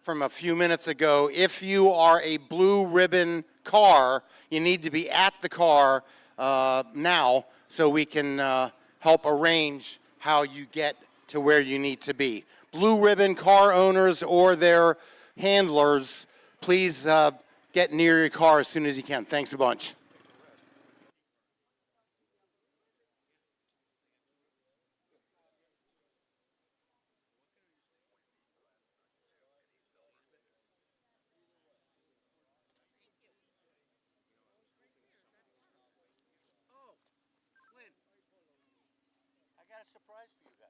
from a few minutes ago. If you are a blue ribbon car, you need to be at the car now so we can help arrange how you get to where you need to be. Blue ribbon car owners or their handlers, please get near your car as soon as you can. Thanks a bunch. I got a surprise for you guys.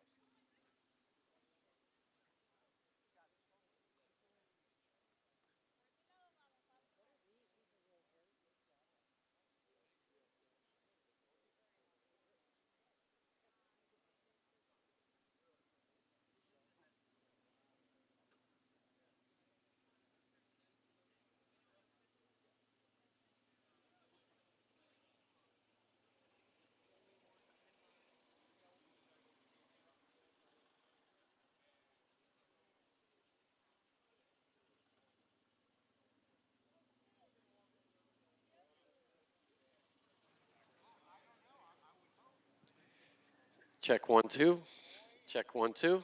Check 1 2. Check 1 2.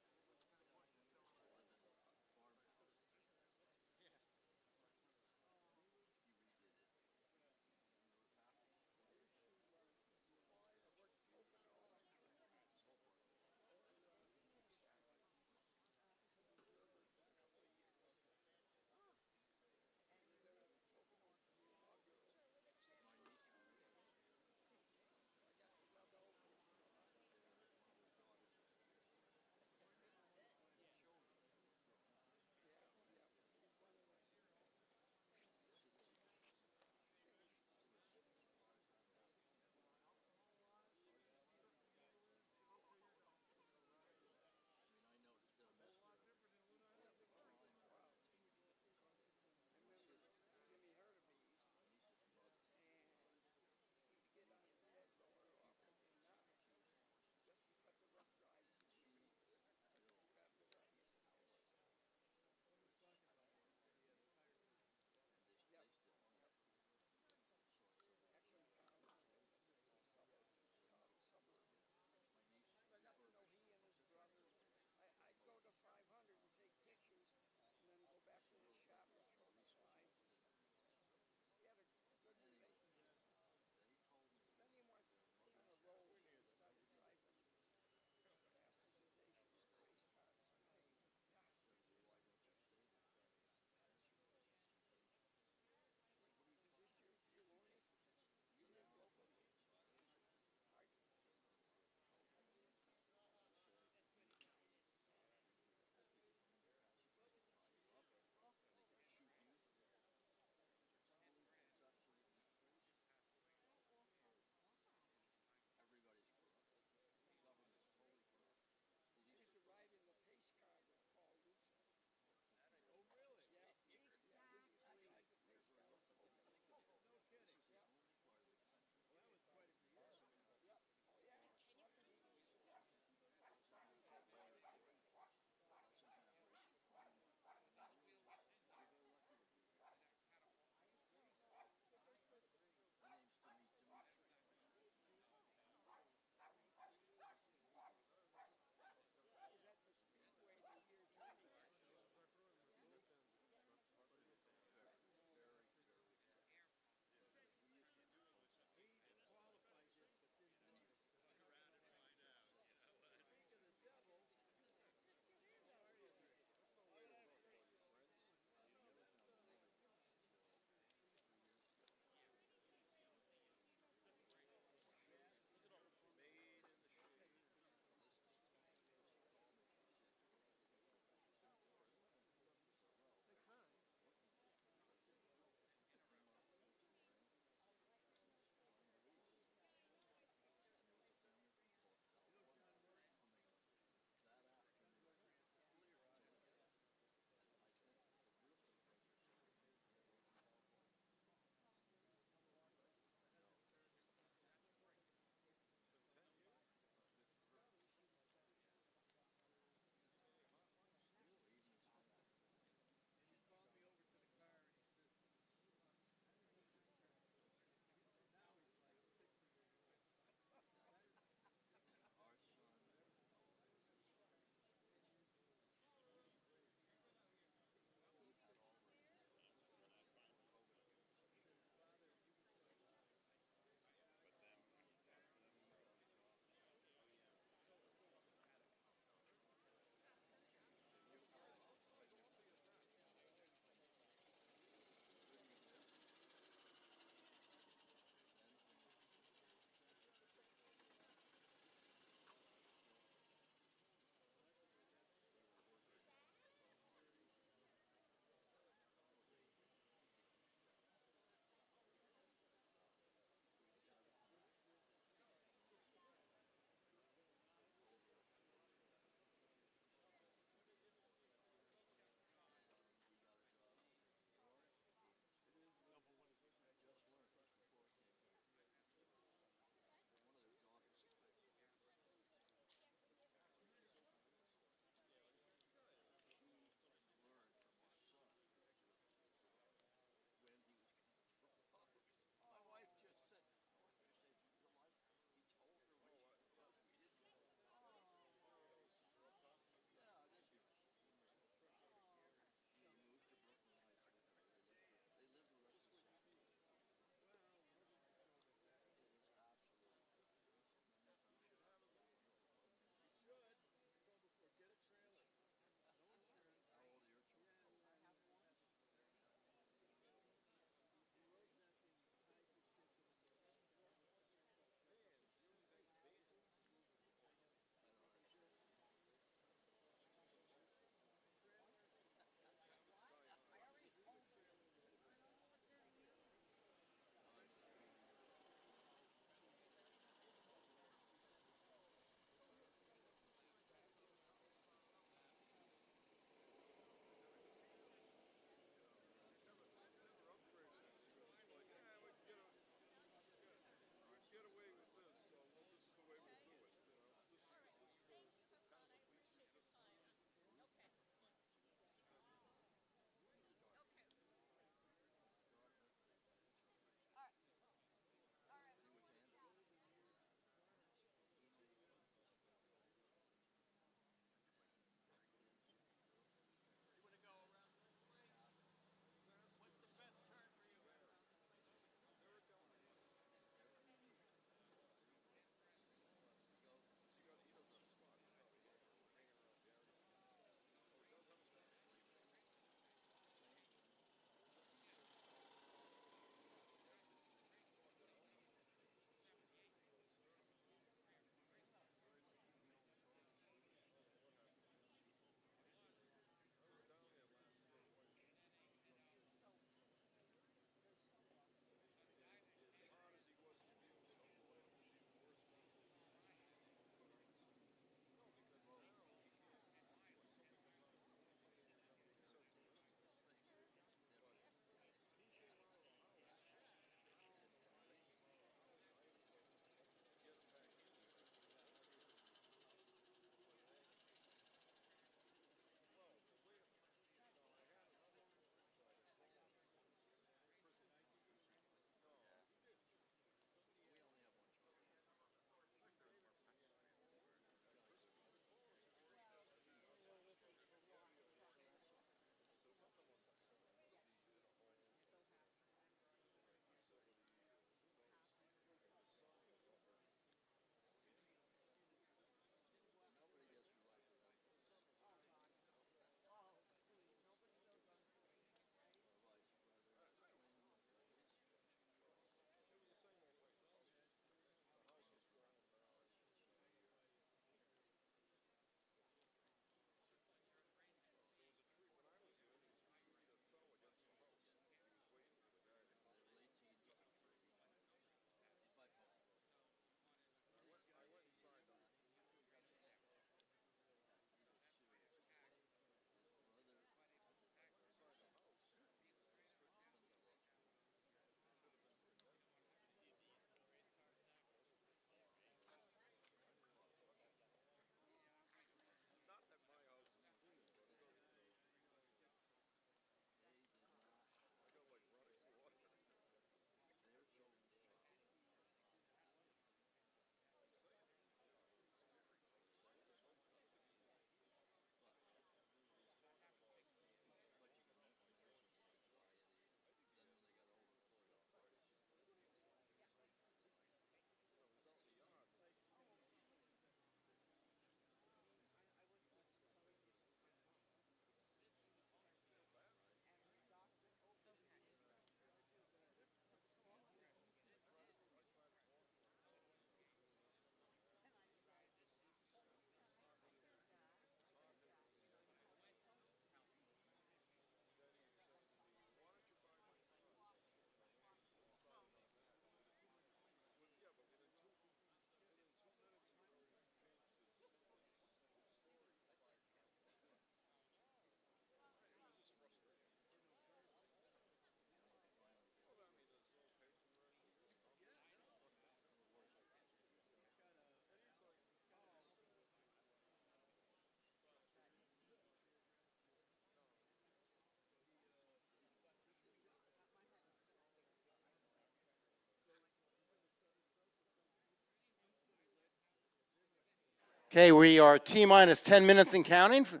Okay, we are T-minus 10 minutes and counting for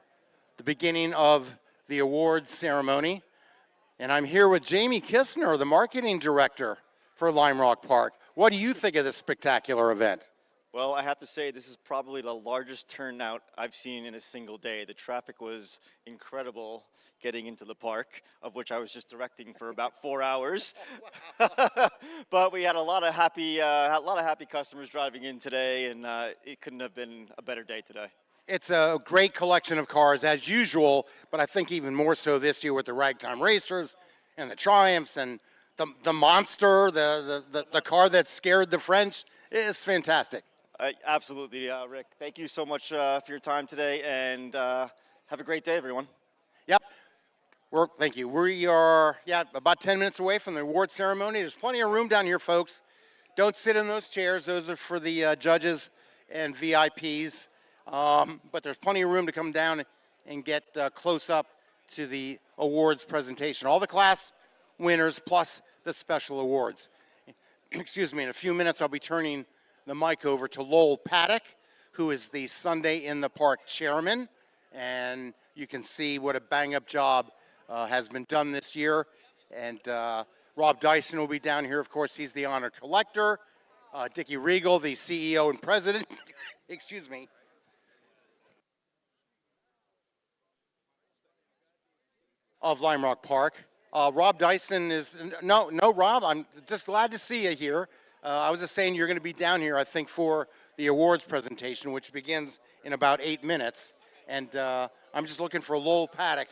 the beginning of the awards ceremony. And I'm here with Jamie Kistner, the marketing director for Lime Rock Park. What do you think of this spectacular event? Well, I have to say this is probably the largest turnout I've seen in a single day. The traffic was incredible getting into the park, of which I was just directing for about 4 hours. But we had a lot of happy customers driving in today, and it couldn't have been a better day today. It's a great collection of cars as usual, but I think even more so this year with the Ragtime Racers and the Triumphs and the Monster, the car that scared the French. It's fantastic. Absolutely, Rick. Thank you so much for your time today, and have a great day, everyone. Yep. Thank you. We are about 10 minutes away from the award ceremony. There's plenty of room down here, folks. Don't sit in those chairs. Those are for the judges and VIPs. But there's plenty of room to come down and get close up to the awards presentation. All the class winners plus the special awards. Excuse me, in a few minutes I'll be turning the mic over to Lowell Paddock, who is the Sunday in the Park chairman. And you can see what a bang-up job has been done this year. And Rob Dyson will be down here. Of course, he's the honor collector. Dickie Regal, the CEO and president. Excuse me. Of Lime Rock Park. Rob Dyson is, no, Rob, I'm just glad to see you here. I was just saying you're going to be down here, I think, for the awards presentation, which begins in about 8 minutes. And I'm just looking for Lowell Paddock,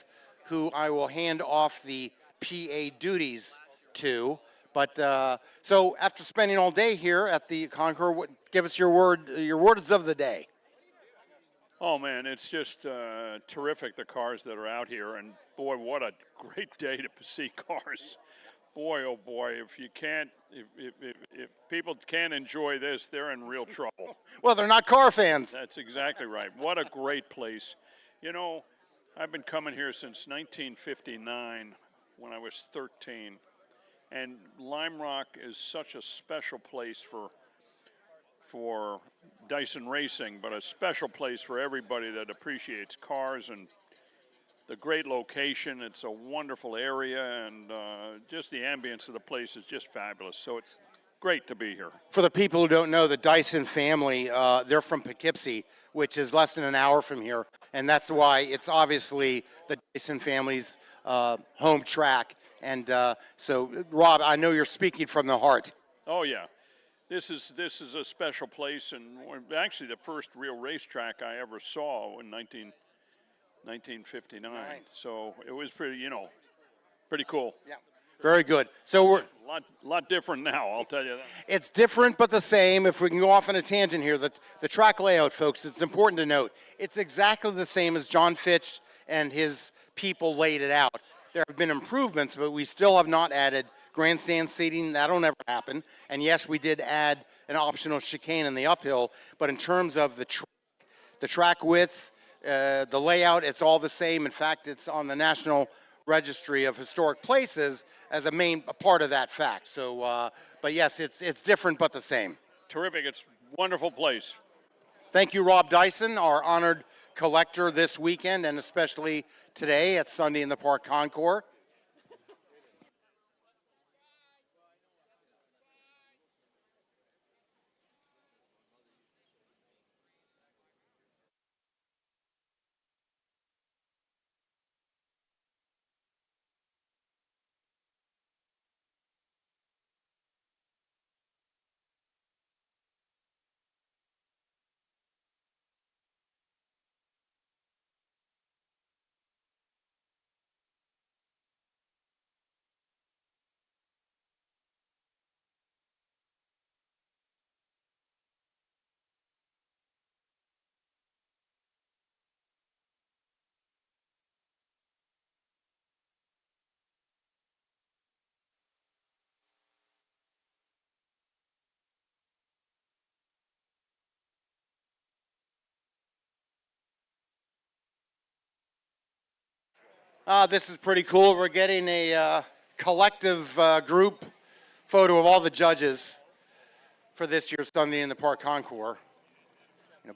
who I will hand off the PA duties to. But so after spending all day here at the Concours, give us your words of the day. Oh, man, it's just terrific, the cars that are out here. And, boy, what a great day to see cars. Boy, oh, boy, if people can't enjoy this, they're in real trouble. Well, they're not car fans. That's exactly right. What a great place. You know, I've been coming here since 1959 when I was 13. And Lime Rock is such a special place for Dyson Racing, but a special place for everybody that appreciates cars and the great location. It's a wonderful area, and just the ambience of the place is just fabulous. So it's great to be here. For the people who don't know, the Dyson family, they're from Poughkeepsie, which is less than an hour from here, and that's why it's obviously the Dyson family's home track. And so, Rob, I know you're speaking from the heart. Oh, yeah. This is a special place, and actually the first real racetrack I ever saw in 1959. Nice. So it was pretty cool. Yeah, very good. So we're a lot different now, I'll tell you that. It's different but the same. If we can go off on a tangent here, the track layout, folks, it's important to note. It's exactly the same as John Fitch and his people laid it out. There have been improvements, but we still have not added grandstand seating. That'll never happen. And yes, we did add an optional chicane in the uphill, but in terms of the track width, the layout, it's all the same. In fact, it's on the National Registry of Historic Places as a part of that fact. So, but yes, it's different but the same. Terrific. It's a wonderful place. Thank you, Rob Dyson, our honored collector this weekend and especially today at Sunday in the Park Concours. This is pretty cool. We're getting a collective group photo of all the judges for this year's Sunday in the Park Concours.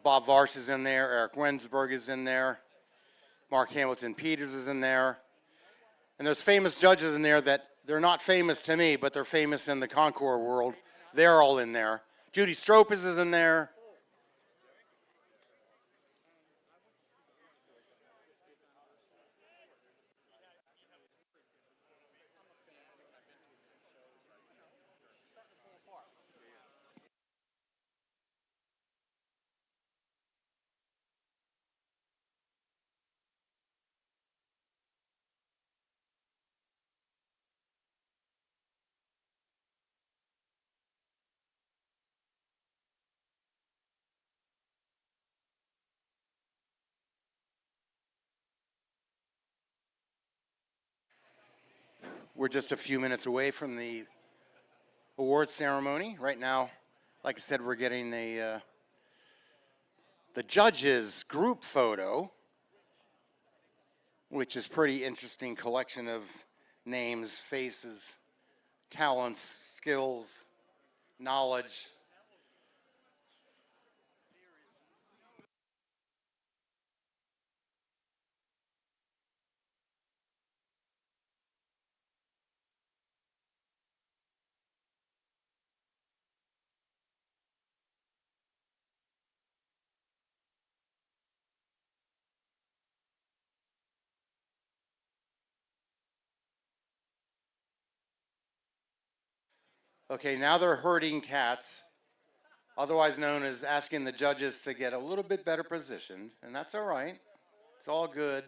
Bob Varsh is in there, Eric Wensberg is in there, Mark Hamilton Peters is in there. And there's famous judges in there that they're not famous to me, but they're famous in the Concours world. They're all in there. Judy Stropes is in there. We're just a few minutes away from the awards ceremony. Right now, like I said, we're getting the judges group photo, which is pretty interesting collection of names, faces, talents, skills, knowledge. Okay, now they're herding cats, otherwise known as asking the judges to get a little bit better positioned, and that's all right. It's all good.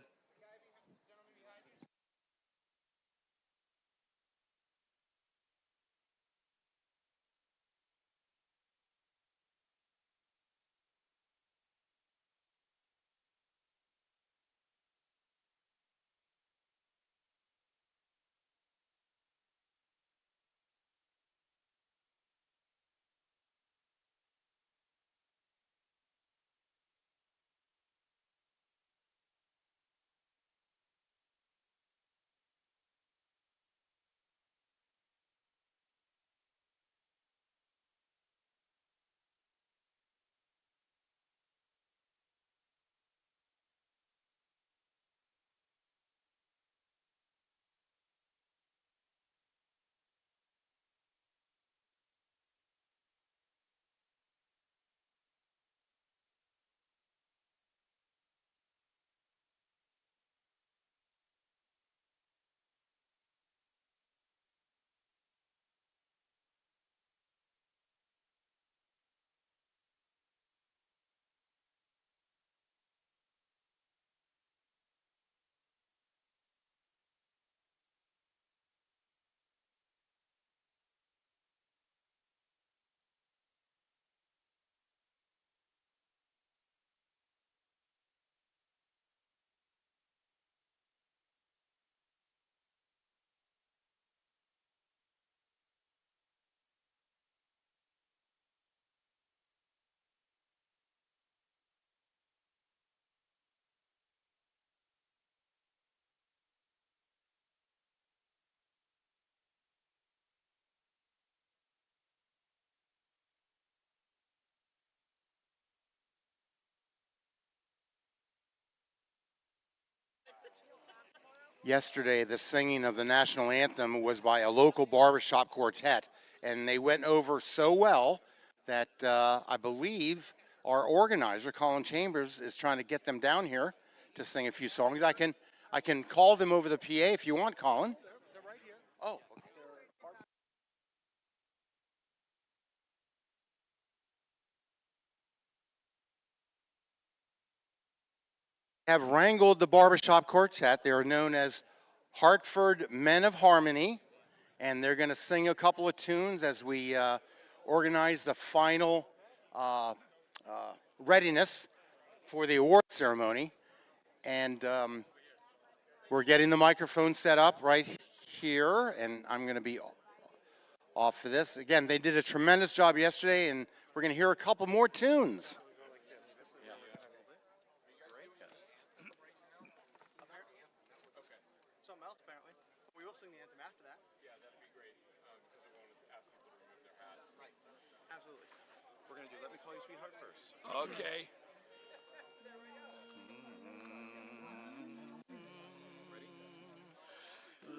Yesterday, the singing of the national anthem was by a local barbershop quartet, and they went over so well that I believe our organizer, Colin Chambers, is trying to get them down here to sing a few songs. I can call them over the PA if you want, Colin. They're right here. Oh, okay. Have wrangled the barbershop quartet. They are known as Hartford Men of Harmony, and they're going to sing a couple of tunes as we organize the final readiness for the award ceremony. And we're getting the microphone set up right here, and I'm going to be off for this. Again, they did a tremendous job yesterday, and we're going to hear a couple more tunes. Something else, apparently. We will sing the anthem after that. Yeah, that'd be great. Because it won't ask people to remove their hats. Right. Absolutely. We're going to do. Let me me call you sweetheart first. Okay.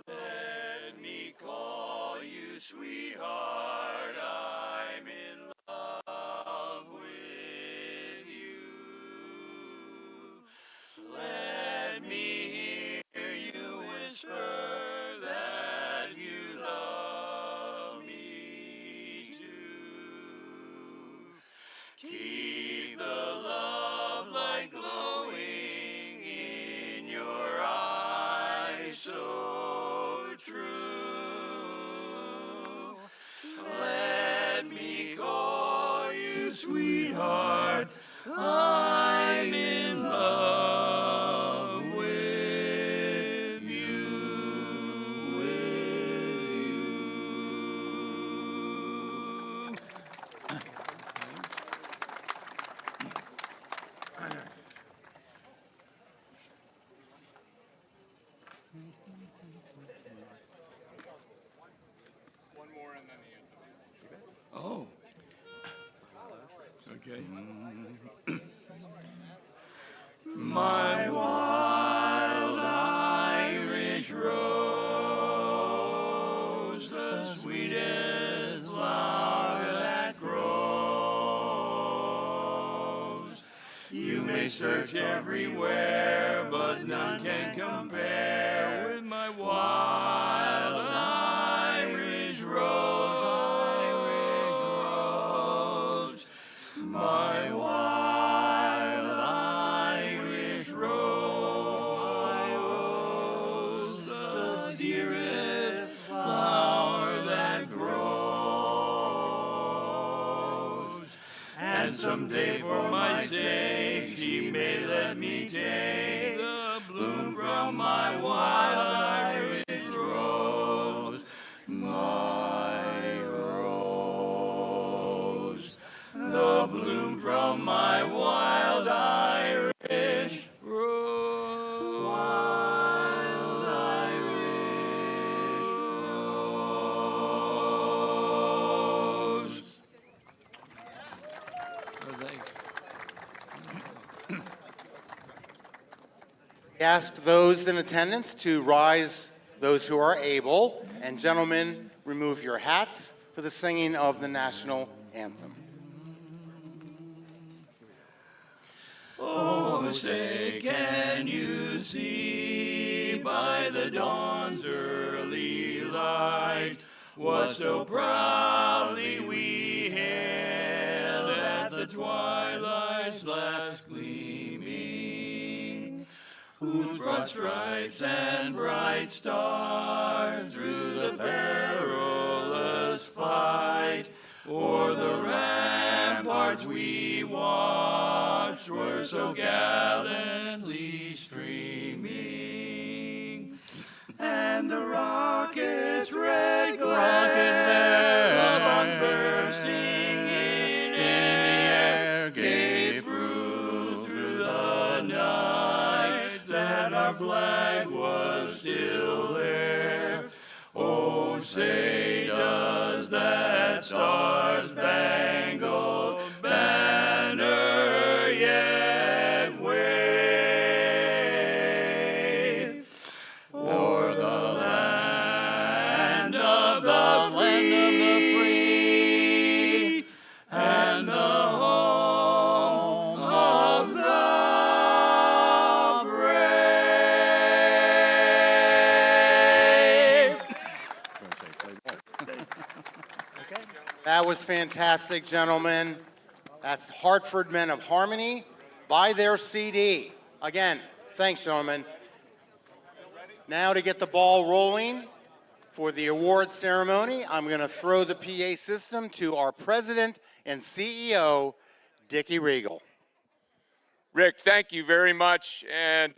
Let me call you sweetheart, I'm in love with you. Let me hear you whisper that you love me too. Keep the love light glowing in your eyes so true. Let me call you sweetheart, I'm in love with you, One more and then the anthem. Oh. Okay. My wild Irish rose, the sweetest flower that grows. You may search everywhere, but none can compare with my wild Irish rose. My wild Irish rose, the dearest flower that grows. And someday for my sake she may let me take the bloom from my wild Irish rose. My rose, the bloom from my wild Irish rose. Wild Irish rose. Oh, thanks. We ask those in attendance to rise, those who are able, and gentlemen, remove your hats for the singing of the national anthem. Oh, say, can you see by the dawn's early light what so proudly we hailed at the twilight's last gleaming, whose broad stripes and bright stars through the perilous fight o'er the ramparts we watched were so gallantly streaming, and the rocket's red glare, the bombs bursting in the air, gave proof through the night that our flag was still there. Oh, say does that star-spangled banner yet wave o'er the land of the free and the home of the brave? That was fantastic, gentlemen. That's Hartford Men of Harmony by their CD. Again, thanks, gentlemen. Now to get the ball rolling for the award ceremony, I'm going to throw the PA system to our president and CEO, Dickie Regal. Rick, thank you very much, and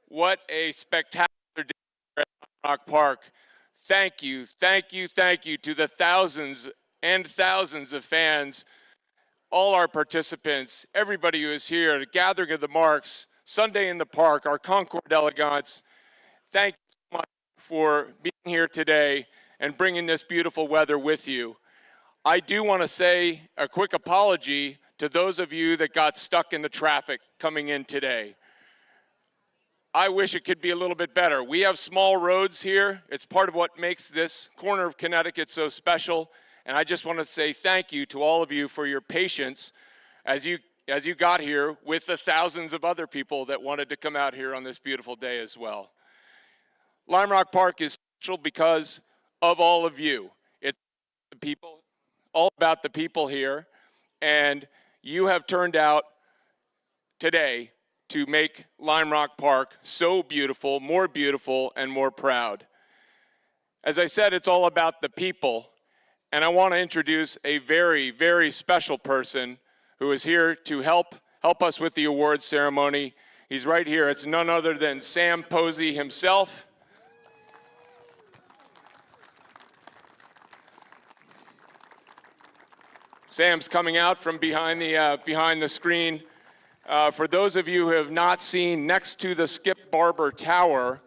what a spectacular day at Rock Park. Thank you, thank you, thank you to the thousands and thousands of fans, all our participants, everybody who is here, the Gathering of the Marks, Sunday in the Park, our Concord Elegance. Thank you so much for being here today and bringing this beautiful weather with you. I do want to say a quick apology to those of you that got stuck in the traffic coming in today. I wish it could be a little bit better. We have small roads here. It's part of what makes this corner of Connecticut so special. And I just want to say thank you to all of you for your patience as you got here with the thousands of other people that wanted to come out here on this beautiful day as well. Lime Rock Park is special because of all of you. It's the people, all about the people here, and you have turned out today to make Lime Rock Park so beautiful, and more proud. As I said, it's all about the people, and I want to introduce a very, very special person who is here to help us with the awards ceremony. He's right here. It's none other than Sam Posey himself. Sam's coming out from behind the screen. For those of you who have not seen, next to the Skip Barber Tower,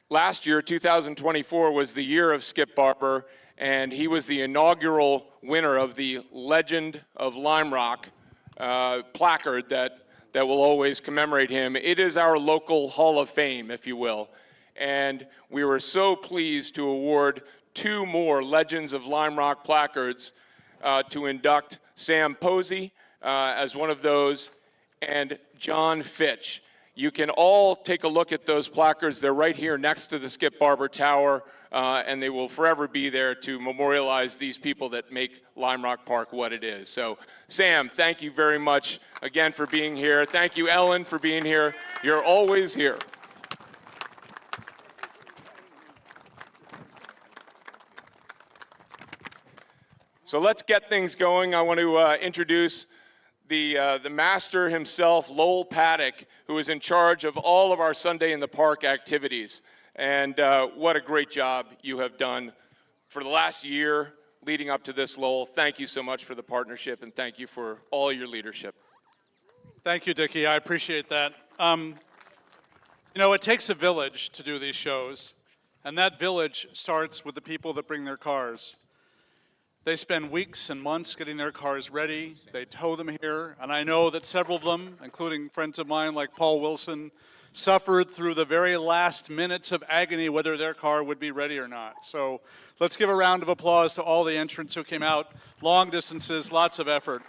last year, 2024, was the year of Skip Barber, and he was the inaugural winner of the Legend of Lime Rock placard that will always commemorate him. It is our local Hall of Fame, if you will. And we were so pleased to award 2 more Legends of Lime Rock placards to induct Sam Posey as one of those, and John Fitch. You can all take a look at those placards. They're right here next to the Skip Barber Tower, and they will forever be there to memorialize these people that make Lime Rock Park what it is. So, Sam, thank you very much again for being here. Thank you, Ellen, for being here. You're always here. So let's get things going. I want to introduce the master himself, Lowell Paddock, who is in charge of all of our Sunday in the Park activities. And what a great job you have done for the last year leading up to this, Lowell. Thank you so much for the partnership, and thank you for all your leadership. Thank you, Dickie. I appreciate that. You know, it takes a village to do these shows, and that village starts with the people that bring their cars. They spend weeks and months getting their cars ready. They tow them here, and I know that several of them, including friends of mine like Paul Wilson, suffered through the very last minutes of agony whether their car would be ready or not. So let's give a round of applause to all the entrants who came out, long distances, lots of effort.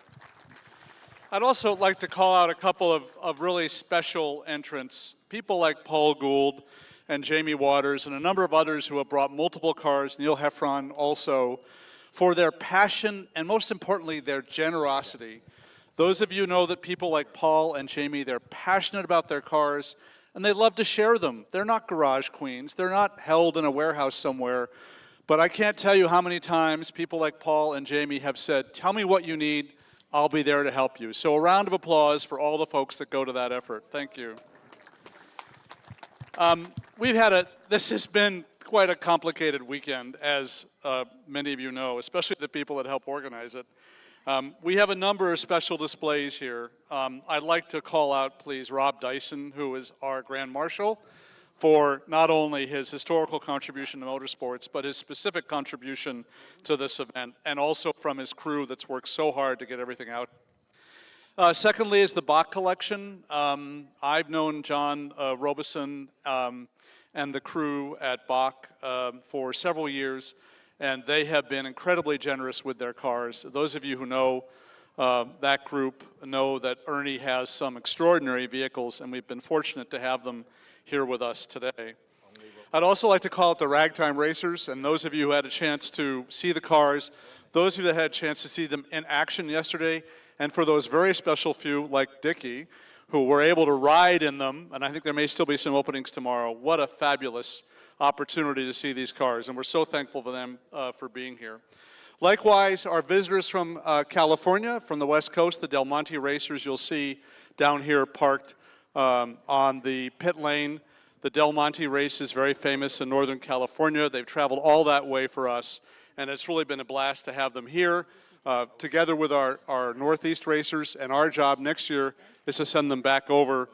I'd also like to call out a couple of really special entrants, people like Paul Gould and Jamie Waters and a number of others who have brought multiple cars, Neil Heffron also, for their passion and most importantly, their generosity. Those of you know that people like Paul and Jamie, they're passionate about their cars and they love to share them. They're not garage queens. They're not held in a warehouse somewhere. But I can't tell you how many times people like Paul and Jamie have said, tell me what you need, I'll be there to help you. So a round of applause for all the folks that go to that effort. Thank you. This has been quite a complicated weekend, as many of you know, especially the people that help organize it. We have a number of special displays here. I'd like to call out, please, Rob Dyson, who is our Grand Marshal, for not only his historical contribution to motorsports, but his specific contribution to this event, and also from his crew that's worked so hard to get everything out. Secondly is the Bach collection. I've known John Robeson and the crew at Bach for several years, and they have been incredibly generous with their cars. Those of you who know that group know that Ernie has some extraordinary vehicles, and we've been fortunate to have them here with us today. I'd also like to call out the Ragtime Racers, and those of you who had a chance to see the cars, those of you that had a chance to see them in action yesterday, and for those very special few, like Dickie, who were able to ride in them, and I think there may still be some openings tomorrow. What a fabulous opportunity to see these cars, and we're so thankful for them for being here. Likewise, our visitors from California, from the West Coast, the Del Monte Racers, you'll see down here parked on the pit lane. The Del Monte race is very famous in Northern California. They've traveled all that way for us, and it's really been a blast to have them here together with our Northeast racers, and our job next year is to send them back over,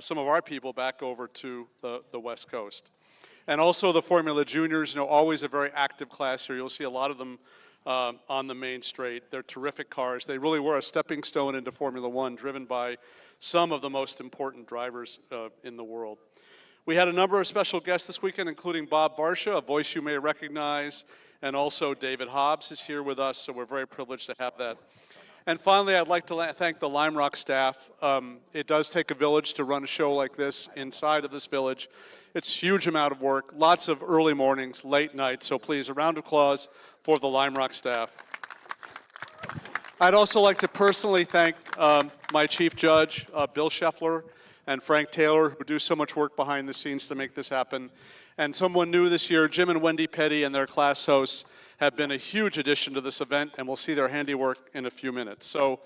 some of our people back over to the West Coast. And also the Formula Juniors, you know, always a very active class here. You'll see a lot of them on the main straight. They're terrific cars. They really were a stepping stone into Formula One, driven by some of the most important drivers in the world. We had a number of special guests this weekend, including Bob Varsha, a voice you may recognize, and also David Hobbs is here with us, so we're very privileged to have that. And finally, I'd like to thank the Lime Rock staff. It does take a village to run a show like this inside of this village. It's a huge amount of work, lots of early mornings, late nights, so please, a round of applause for the Lime Rock staff. I'd also like to personally thank my chief judge, Bill Scheffler, and Frank Taylor, who do so much work behind the scenes to make this happen. And someone new this year, Jim and Wendy Petty and their class hosts have been a huge addition to this event, and we'll see their handiwork in a few minutes. So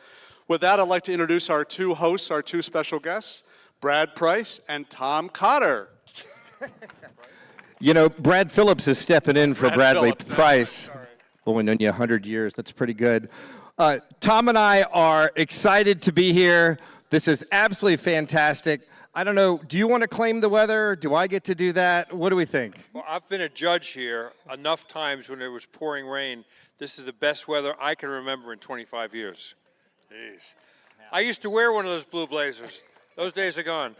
with that, I'd like to introduce our two hosts, our two special guests, Brad Price and Tom Cotter. You know, Brad Phillips is stepping in for Brad Bradley Phillips, Price. sorry. Only known you 100 years. That's pretty good. Tom and I are excited to be here. This is absolutely fantastic. I don't know, do you want to claim the weather? Do I get to do that? What do we think? Well, I've been a judge here enough times when it was pouring rain. This is the best weather I can remember in 25 years. Jeez. I used to wear one of those blue blazers. Those days are gone.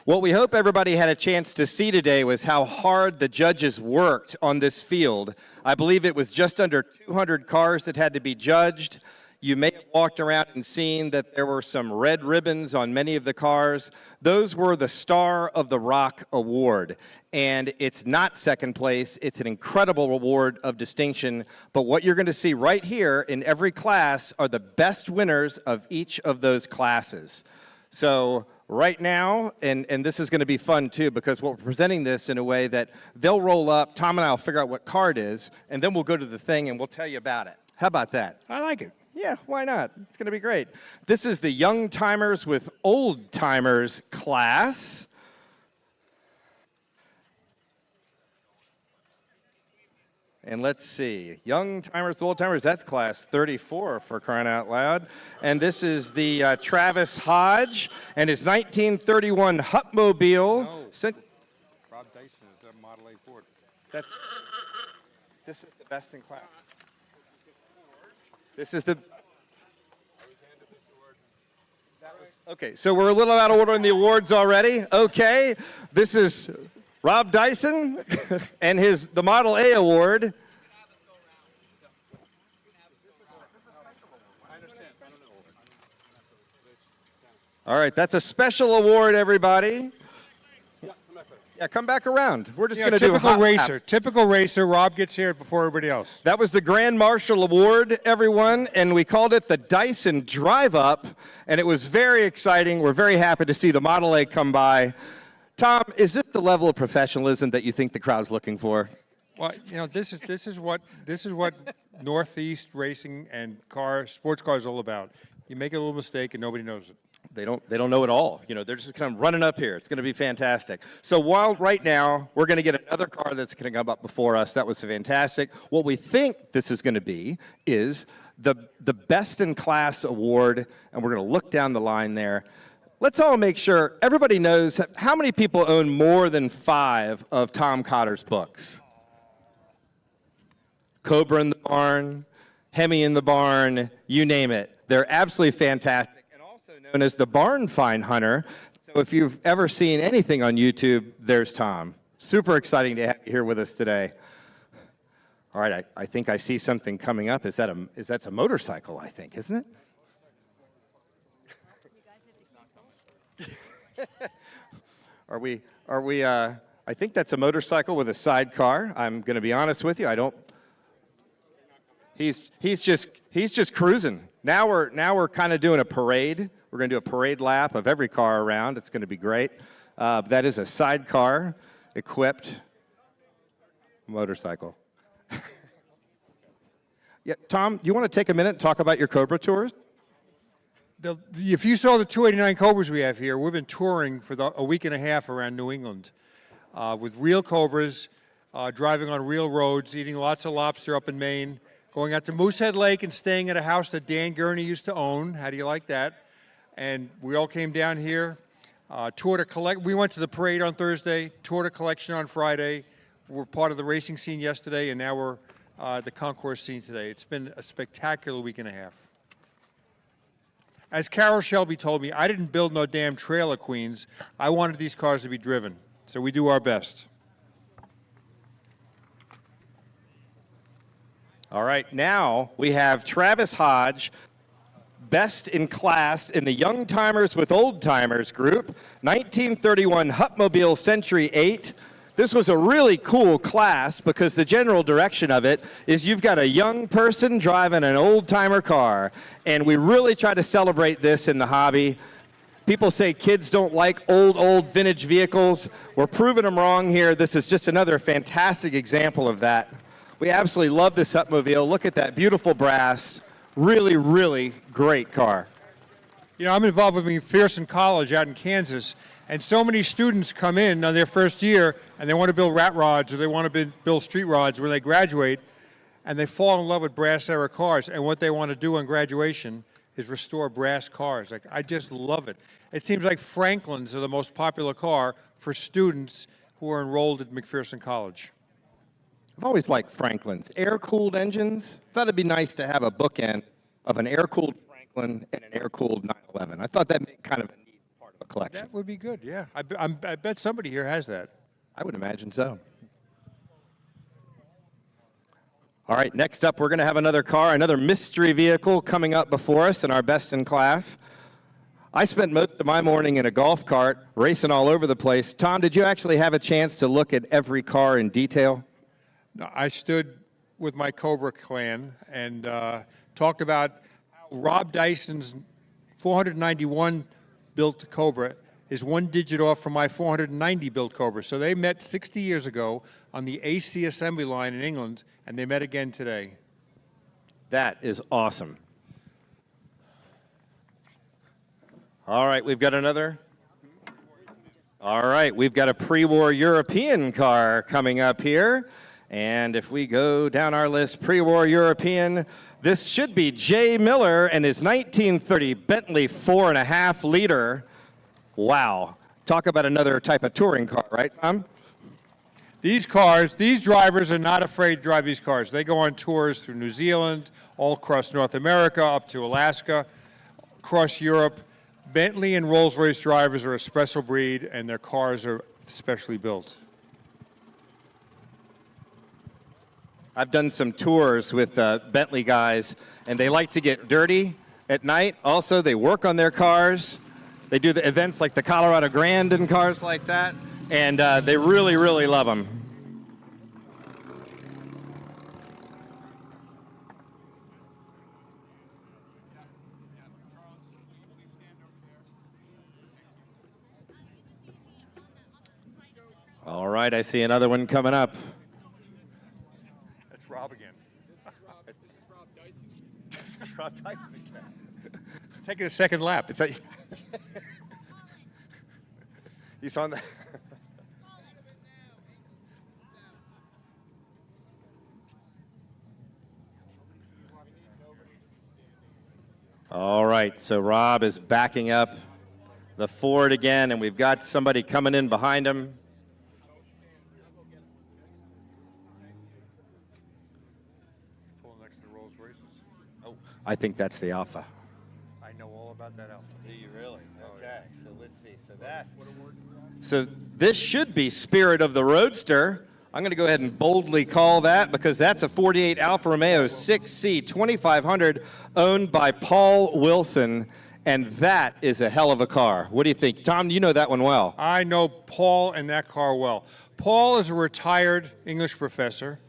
What we hope everybody had a chance to see today was how hard the judges worked on this field. I believe it was just under 200 cars that had to be judged. You may have walked around and seen that there were some red ribbons on many of the cars. Those were the Star of the Rock Award. And it's not second place. It's an incredible award of distinction. But what you're going to see right here in every class are the best winners of each of those classes. So right now, and this is going to be fun too, because we're presenting this in a way that they'll roll up, Tom and I will figure out what car it is, and then we'll go to the thing and we'll tell you about it. How about that? I like it. Yeah, why not? It's going to be great. This is the Young Timers with Old Timers class. And let's see, Young Timers with Old Timers, that's class 34 for crying out loud. And this is the Travis Hodge and his 1931 Hupmobile. No. Rob Dyson is the Model A Ford. This is the best in class. This is the. Okay, so we're a little out of order in the awards already. Okay, this is Rob Dyson and the Model A Award. All right, that's a special award, everybody. Yeah, come back around. We're just going to do a hot lap. Typical racer. Rob gets here before everybody else. That was the Grand Marshal Award, everyone, and we called it the Dyson Drive Up, and it was very exciting. We're very happy to see the Model A come by. Tom, is this the level of professionalism that you think the crowd's looking for? Well, you know, this is what Northeast racing and sports cars is all about. You make a little mistake and nobody knows it. They don't know it all. You know, they're just kind of running up here. It's going to be fantastic. So while right now we're going to get another car that's going to come up before us, that was fantastic. What we think this is going to be is the Best in Class Award, and we're going to look down the line there. Let's all make sure everybody knows how many people own more than 5 of Tom Cotter's books. Cobra in the Barn, Hemi in the Barn, you name it. They're absolutely fantastic. Known as the Barn Find Hunter. So if you've ever seen anything on YouTube, there's Tom. Super exciting to have you here with us today. All right, I think I see something coming up. That's a motorcycle, I think, isn't it? Are we, I think that's a motorcycle with a sidecar. I'm going to be honest with you. He's just cruising. Now we're kind of doing a parade. We're going to do a parade lap of every car around. It's going to be great. That is a sidecar equipped motorcycle. Yeah, Tom, do you want to take a minute and talk about your Cobra tours? If you saw the 289 Cobras we have here, we've been touring for a week and a half around New England with real Cobras, driving on real roads, eating lots of lobster up in Maine, going out to Moosehead Lake and staying at a house that Dan Gurney used to own. How do you like that? And we all came down here, toured a collect. We went to the parade on Thursday, toured a collection on Friday. We're part of the racing scene yesterday, and now we're the concourse scene today. It's been a spectacular week and a half. As Carol Shelby told me, I didn't build no damn trailer queens. I wanted these cars to be driven. So we do our best. All right, now we have Travis Hodge, best in class in the Young Timers with Old Timers group, 1931 Hupmobile Century 8. This was a really cool class because the general direction of it is you've got a young person driving an old-timer car, and we really try to celebrate this in the hobby. People say kids don't like old vintage vehicles. We're proving them wrong here. This is just another fantastic example of that. We absolutely love this Hupmobile. Look at that beautiful brass. Really, really great car. You know, I'm involved with McPherson College out in Kansas, and so many students come in on their first year and they want to build rat rods or they want to build street rods when they graduate, and they fall in love with brass era cars, and what they want to do on graduation is restore brass cars. Like, I just love it. It seems like Franklin's are the most popular car for students who are enrolled at McPherson College. I've always liked Franklin's. Air-cooled engines. Thought it'd be nice to have a bookend of an air-cooled Franklin and an air-cooled 911. I thought that'd make kind of a neat part of a collection. That would be good, yeah. I bet somebody here has that. I would imagine so. All right, next up, we're going to have another car, another mystery vehicle coming up before us in our best in class. I spent most of my morning in a golf cart, racing all over the place. Tom, did you actually have a chance to look at every car in detail? No, I stood with my Cobra clan and talked about how Rob Dyson's 491 built Cobra is one digit off from my 490 built Cobra. So they met 60 years ago on the AC assembly line in England, and they met again today. That is awesome. All right, we've got another. All right, we've got a pre-war European car coming up here. And if we go down our list, pre-war European, this should be Jay Miller and his 1930 Bentley 4.5 liter. Wow. Talk about another type of touring car, right, Tom? These cars, these drivers are not afraid to drive these cars. They go on tours through New Zealand, all across North America, up to Alaska, across Europe. Bentley and Rolls-Royce drivers are a special breed, and their cars are specially built. I've done some tours with Bentley guys, and they like to get dirty at night. Also, they work on their cars. They do the events like the Colorado Grand and cars like that, and they really, really love them. All right, I see another one coming up. That's Rob again. This is Rob Dyson. This is Rob Dyson again. Taking a second lap. It's like he's on the. All right, so Rob is backing up the Ford again, and we've got somebody coming in behind him. Pull next to the Rolls-Royces. Oh, I think that's the Alpha. I know all about that Alpha. Do you really? Okay, so let's see. So that's So this should be Spirit of the Roadster. I'm going to go ahead and boldly call that because that's a 48 Alfa Romeo 6C 2500 owned by Paul Wilson, and that is a hell of a car. What do you think? Tom, you know that one well. I know Paul and that car well. Paul is a retired English professor,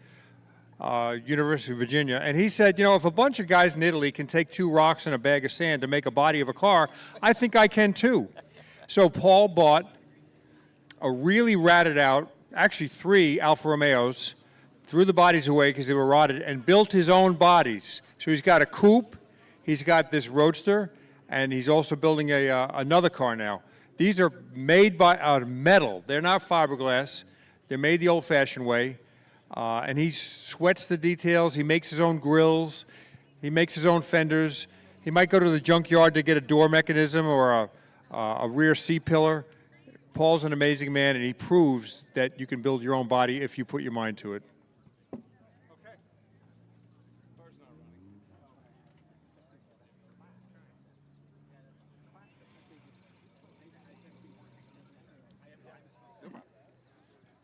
University of Virginia, and he said, you know, if a bunch of guys in Italy can take 2 rocks and a bag of sand to make a body of a car, I think I can too. So Paul bought a really ratted out, actually 3 Alfa Romeos, threw the bodies away because they were rotted, and built his own bodies. So he's got a coupe, he's got this Roadster, and he's also building another car now. These are made out of metal. They're not fiberglass. They're made the old-fashioned way. And he sweats the details. He makes his own grills. He makes his own fenders. He might go to the junkyard to get a door mechanism or a rear C-pillar. Paul's an amazing man, and he proves that you can build your own body if you put your mind to it.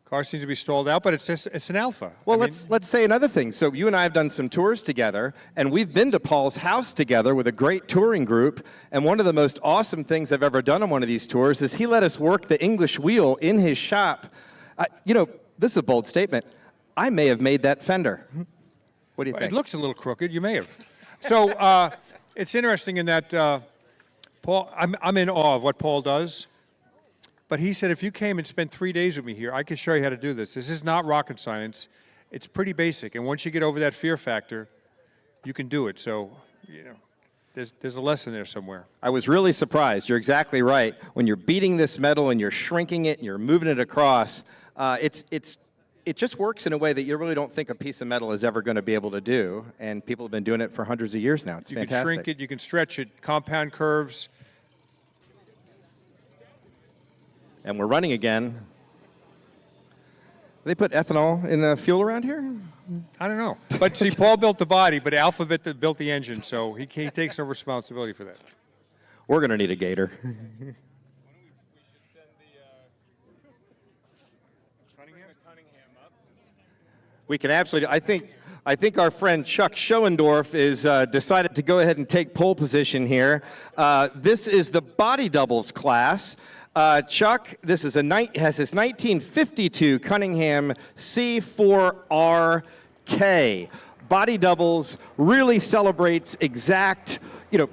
Car seems to be stalled out, but it's an Alpha. Well, I mean, let's say another thing. So you and I have done some tours together, and we've been to Paul's house together with a great touring group. And one of the most awesome things I've ever done on one of these tours is he let us work the English wheel in his shop. You know, this is a bold statement. I may have made that fender. What do you think? It looks a little crooked. You may have. So it's interesting in that Paul. I'm in awe of what Paul does. But he said, if you came and spent 3 days with me here, I could show you how to do this. This is not rocket science. It's pretty basic. And once you get over that fear factor, you can do it. So, you know, there's a lesson there somewhere. I was really surprised. You're exactly right. When you're beating this metal and you're shrinking it and you're moving it across, it just works in a way that you really don't think a piece of metal is ever going to be able to do. And people have been doing it for hundreds of years now. It's fantastic. You can shrink it. You can stretch it. Compound curves. And we're running again. They put ethanol in the fuel around here? I don't know. But see, Paul built the body, but Alphabet built the engine, so he takes no responsibility for that. We're going to need a gator. We can absolutely. I think our friend Chuck Schoendorf is decided to go ahead and take pole position here. This is the body doubles class. Chuck, this is has his 1952 Cunningham C4RK. Body doubles really celebrates exact,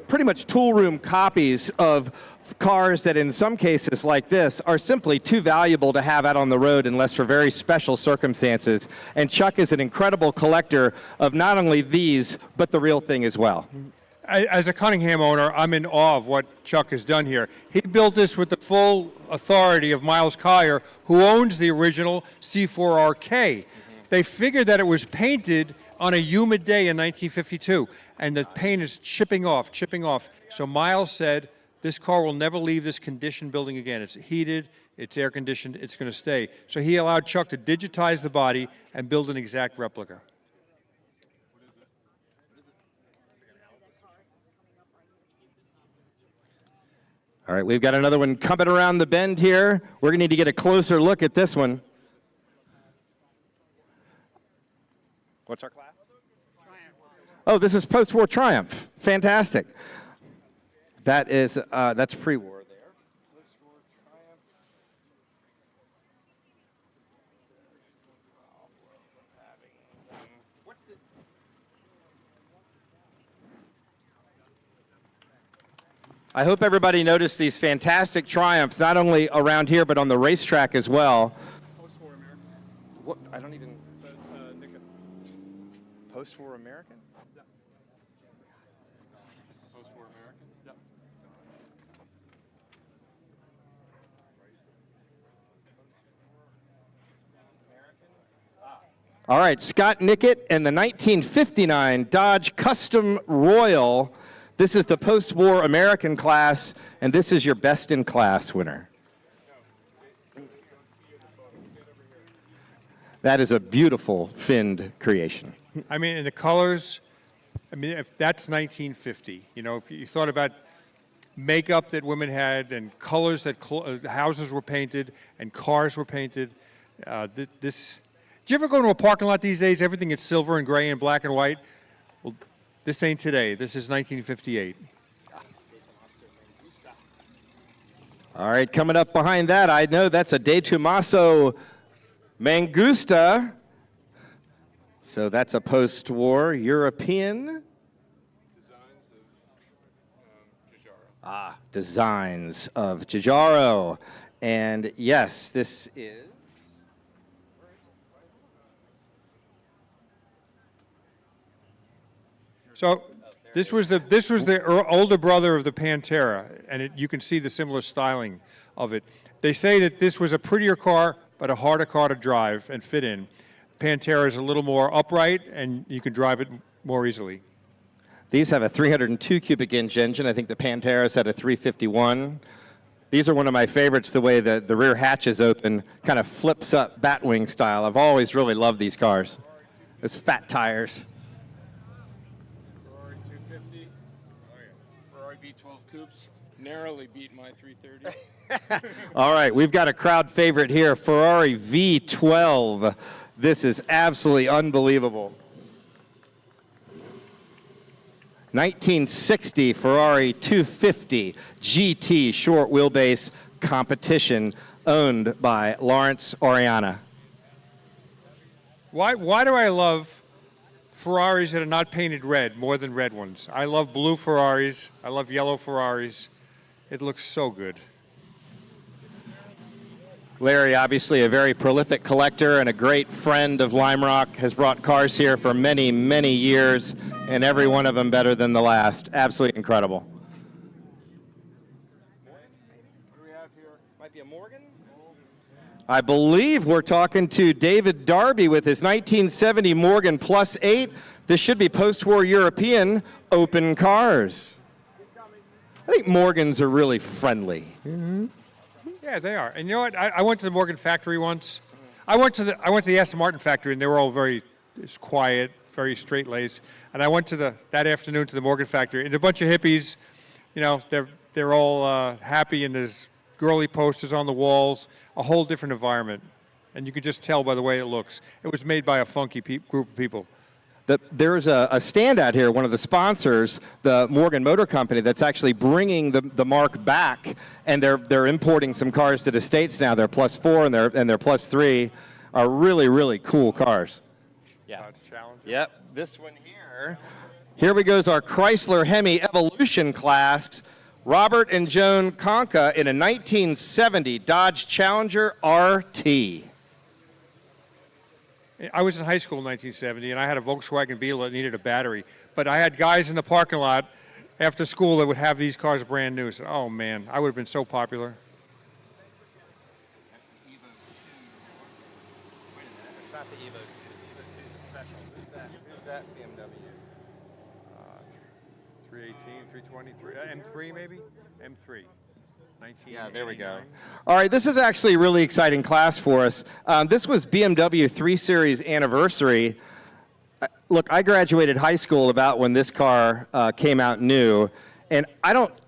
pretty much tool room copies of cars that in some cases like this are simply too valuable to have out on the road unless for very special circumstances. And Chuck is an incredible collector of not only these, but the real thing as well. As a Cunningham owner, I'm in awe of what Chuck has done here. He built this with the full authority of Miles Collier, who owns the original C4RK. They figured that it was painted on a humid day in 1952, and the paint is chipping off. So Miles said, this car will never leave this conditioned building again. It's heated, it's air conditioned, it's going to stay. So he allowed Chuck to digitize the body and build an exact replica. All right, we've got another one coming around the bend here. We're going to need to get a closer look at this one. What's our class? Oh, this is post-war Triumph. Fantastic. That is, that's pre-war there. Post-war Triumph. I hope everybody noticed these fantastic Triumphs, not only around here, but on the racetrack as well. Post-war American. What? I don't even... Post-war American? Yeah. Post-war American? Yeah. All right, Scott Nickett and the 1959 Dodge Custom Royal. This is the post-war American class, and this is your best-in-class winner. That is a beautiful finned creation. I mean, and the colors, if that's 1950. If you thought about makeup that women had and colors that houses were painted and cars were painted, this... Do you ever go to a parking lot these days, everything is silver and gray and black and white? Well, this ain't today. This is 1958. All right, coming up behind that, I know that's a De Tomaso Mangusta. So that's a post-war European. Designs of Giugiaro. And yes, this is... So this was the older brother of the Pantera, and you can see the similar styling of it. They say that this was a prettier car, but a harder car to drive and fit in. Pantera is a little more upright, and you can drive it more easily. These have a 302 cubic inch engine. I think the Panteras had a 351. These are one of my favorites, the way the rear hatch is open, kind of flips up Batwing style. I've always really loved these cars. Those fat tires. Ferrari 250. Oh, yeah. Ferrari V12 coupes. Narrowly beat my 330. All right, we've got a crowd favorite here, Ferrari V12. This is absolutely unbelievable. 1960 Ferrari 250 GT short wheelbase competition owned by Lawrence Oriana. Why do I love Ferraris that are not painted red more than red ones? I love blue Ferraris. I love yellow Ferraris. It looks so good. Larry, obviously a very prolific collector and a great friend of Lime Rock, has brought cars here for many, many years, and every one of them better than the last. Absolutely incredible. What do we have here? Might be a Morgan? I believe we're talking to David Darby with his 1970 Morgan Plus 8. This should be post-war European open cars. I think Morgans are really friendly. Yeah, they are. And you know what? I went to the Morgan factory once. I went to the Aston Martin factory, and they were all it's quiet, very straight-laced. And I went that afternoon to the Morgan factory, and a bunch of hippies. You know, they're all happy, and there's girly posters on the walls. A whole different environment, and you could just tell by the way it looks. It was made by a funky group of people. There's a stand out here, one of the sponsors, the Morgan Motor Company, that's actually bringing the mark back, and they're importing some cars to the States now. Their Plus 4 and their Plus 3 are really, really cool cars. Yeah. It's challenging. Yep. This one here. Here we goes our Chrysler Hemi Evolution class. Robert and Joan Conca in a 1970 Dodge Challenger RT. I was in high school in 1970, and I had a Volkswagen Beetle that needed a battery. But I had guys in the parking lot after school that would have these cars brand new. So, oh, man, I would have been so popular. It's not the Evo 2. The Evo 2 is a special. Who's that BMW? 318, 320, M3 maybe? M3. Yeah, there we go. All right, this is actually a really exciting class for us. This was BMW 3 Series anniversary. Look, I graduated high school about when this car came out new, and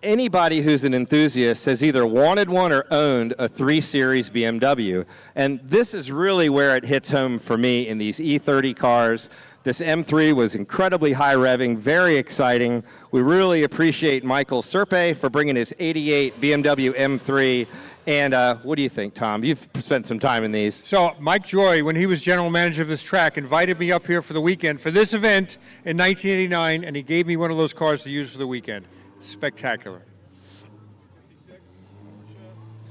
anybody who's an enthusiast has either wanted one or owned a 3 Series BMW. And this is really where it hits home for me in these E30 cars. This M3 was incredibly high revving, very exciting. We really appreciate Michael Serpe for bringing his 88 BMW M3. And what do you think, Tom? You've spent some time in these. So Mike Joy, when he was general manager of this track, invited me up here for the weekend for this event in 1989, and he gave me one of those cars to use for the weekend. Spectacular.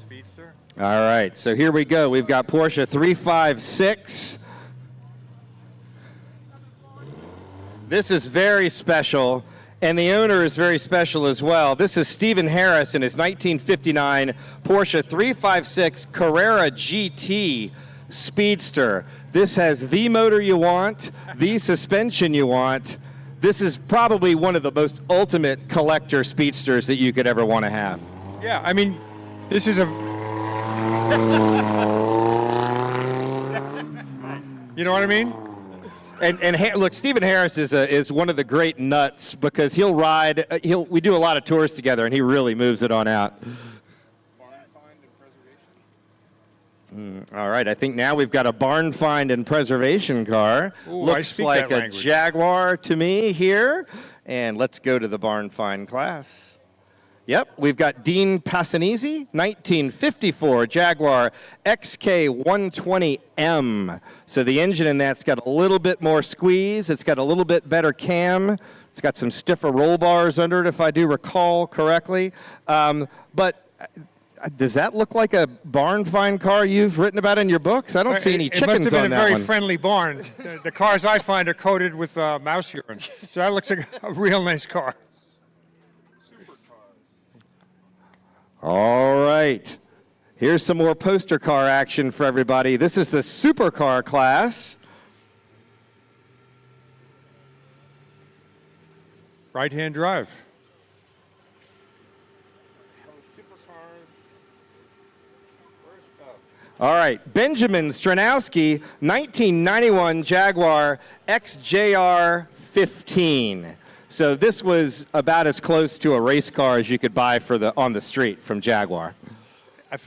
Speedster. All right, so here we go. We've got Porsche 356. This is very special, and the owner is very special as well. This is Stephen Harris in his 1959 Porsche 356 Carrera GT Speedster. This has the motor you want, the suspension you want. This is probably one of the most ultimate collector speedsters that you could ever want to have. Yeah, I mean, this is a... You know what I mean? And look, Stephen Harris is one of the great nuts because he'll ride. We do a lot of tours together, and he really moves it on out. All right, I think now we've got a barn find and preservation car. Ooh, Looks like a Jaguar to me here. And let's go to the barn find class. Yep, we've got Dean Passanese, 1954 Jaguar XK120M. So the engine in that's got a little bit more squeeze. It's got a little bit better cam. It's got some stiffer roll bars under it, if I do recall correctly. But does that look like a barn find car you've written about in your books? I don't see any chickens on that one. It must have been a very friendly barn. The cars I find are coated with mouse urine. So that looks like a real nice car. All right. Here's some more poster car action for everybody. This is the supercar class. Right-hand drive. All right, Benjamin Stranowski, 1991 Jaguar XJR 15. So this was about as close to a race car as you could buy on the street from Jaguar.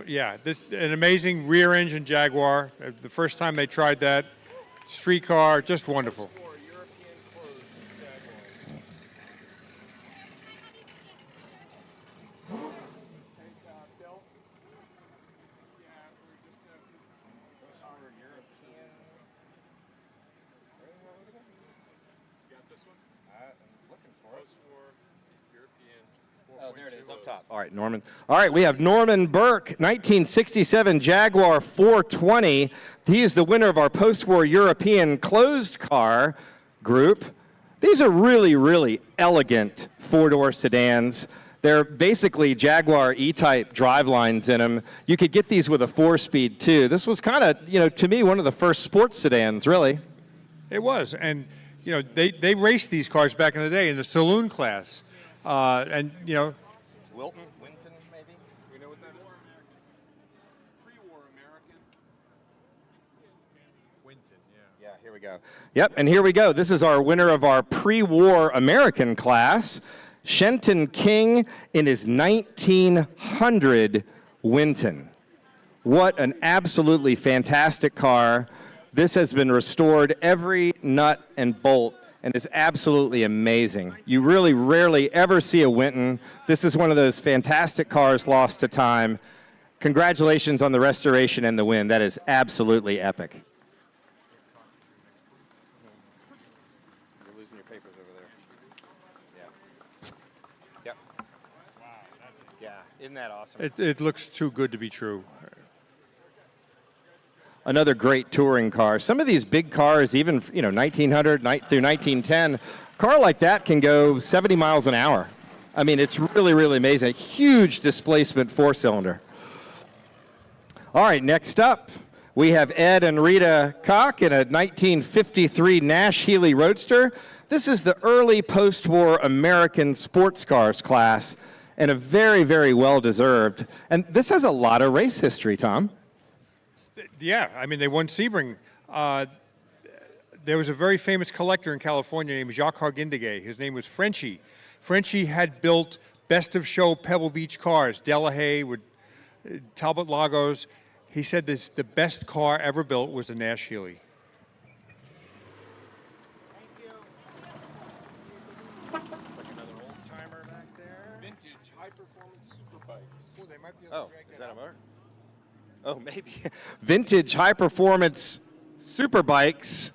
Yeah, an amazing rear-engine Jaguar. The first time they tried that, street car, just wonderful. Oh, there it is, up top. All right, Norman. All right, we have Norman Burke, 1967 Jaguar 420. He is the winner of our post-war European closed car group. These are really, really elegant four-door sedans. They're basically Jaguar E-Type drivelines in them. You could get these with a four-speed, too. This was kind of, to me, one of the first sports sedans, really. It was, and, they raced these cars back in the day in the saloon class. Winton, maybe? We know what that is? Pre-war American. Winton, yeah. Yeah, here we go. Yep, and here we go. This is our winner of our pre-war American class, Shenton King in his 1900 Winton. What an absolutely fantastic car. This has been restored every nut and bolt and is absolutely amazing. You really rarely ever see a Winton. This is one of those fantastic cars lost to time. Congratulations on the restoration and the win. That is absolutely epic. You're losing your papers over there. Yeah. Yep. Yeah, isn't that awesome? It looks too good to be true. Another great touring car. Some of these big cars, even 1900 through 1910, a car like that can go 70 miles an hour. I mean, it's really, really amazing. A huge displacement four-cylinder. All right, next up, we have Ed and Rita Koch in a 1953 Nash Healey Roadster. This is the early post-war American sports cars class, and a very, very well-deserved. And this has a lot of race history, Tom. Yeah, I mean, they won Sebring. There was a very famous collector in California named Jacques Hargindigay. His name was Frenchie. Frenchie had built best-of-show Pebble Beach cars, Delahaye with Talbot Lagos. He said the best car ever built was a Nash Healey. Vintage high-performance super bikes. Oh, they might be able Oh, to drag is that that a out. motor? Oh, maybe. Vintage high-performance super bikes.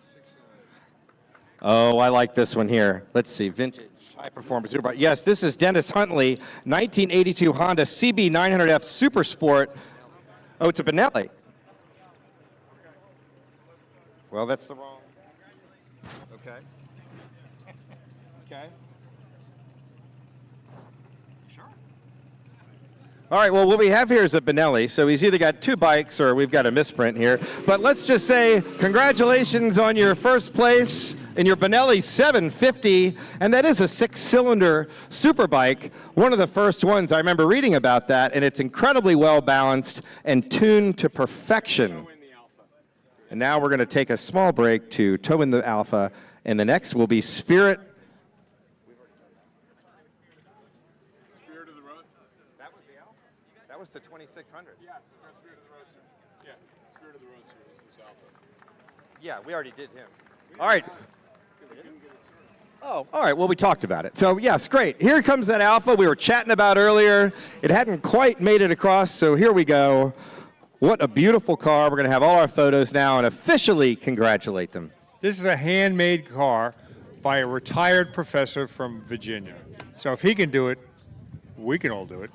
Oh, I like this one here. Let's see, vintage high-performance super bike. Yes, this is Dennis Huntley, 1982 Honda CB900F Super Sport. Oh, it's a Benelli. Well, that's the wrong. Okay. Okay. All right, well, what we have here is a Benelli, so he's either got two bikes or we've got a misprint here. But let's just say congratulations on your first place in your Benelli 750, and that is a six-cylinder super bike, one of the first ones. I remember reading about that, and it's incredibly well-balanced and tuned to perfection. And now we're going to take a small break to tow in the Alpha, and the next will be Spirit. That was the 2600. Yeah, that's Spirit of the Roadster. Yeah, Spirit of the Roadster is this Alpha. Yeah, we already did him. All right. Oh, all right. Well, we talked about it. So, yes, great. Here comes that Alpha we were chatting about earlier. It hadn't quite made it across, so here we go. What a beautiful car. We're going to have all our photos now and officially congratulate them. This is a handmade car by a retired professor from Virginia. So if he can do it, we can all do it.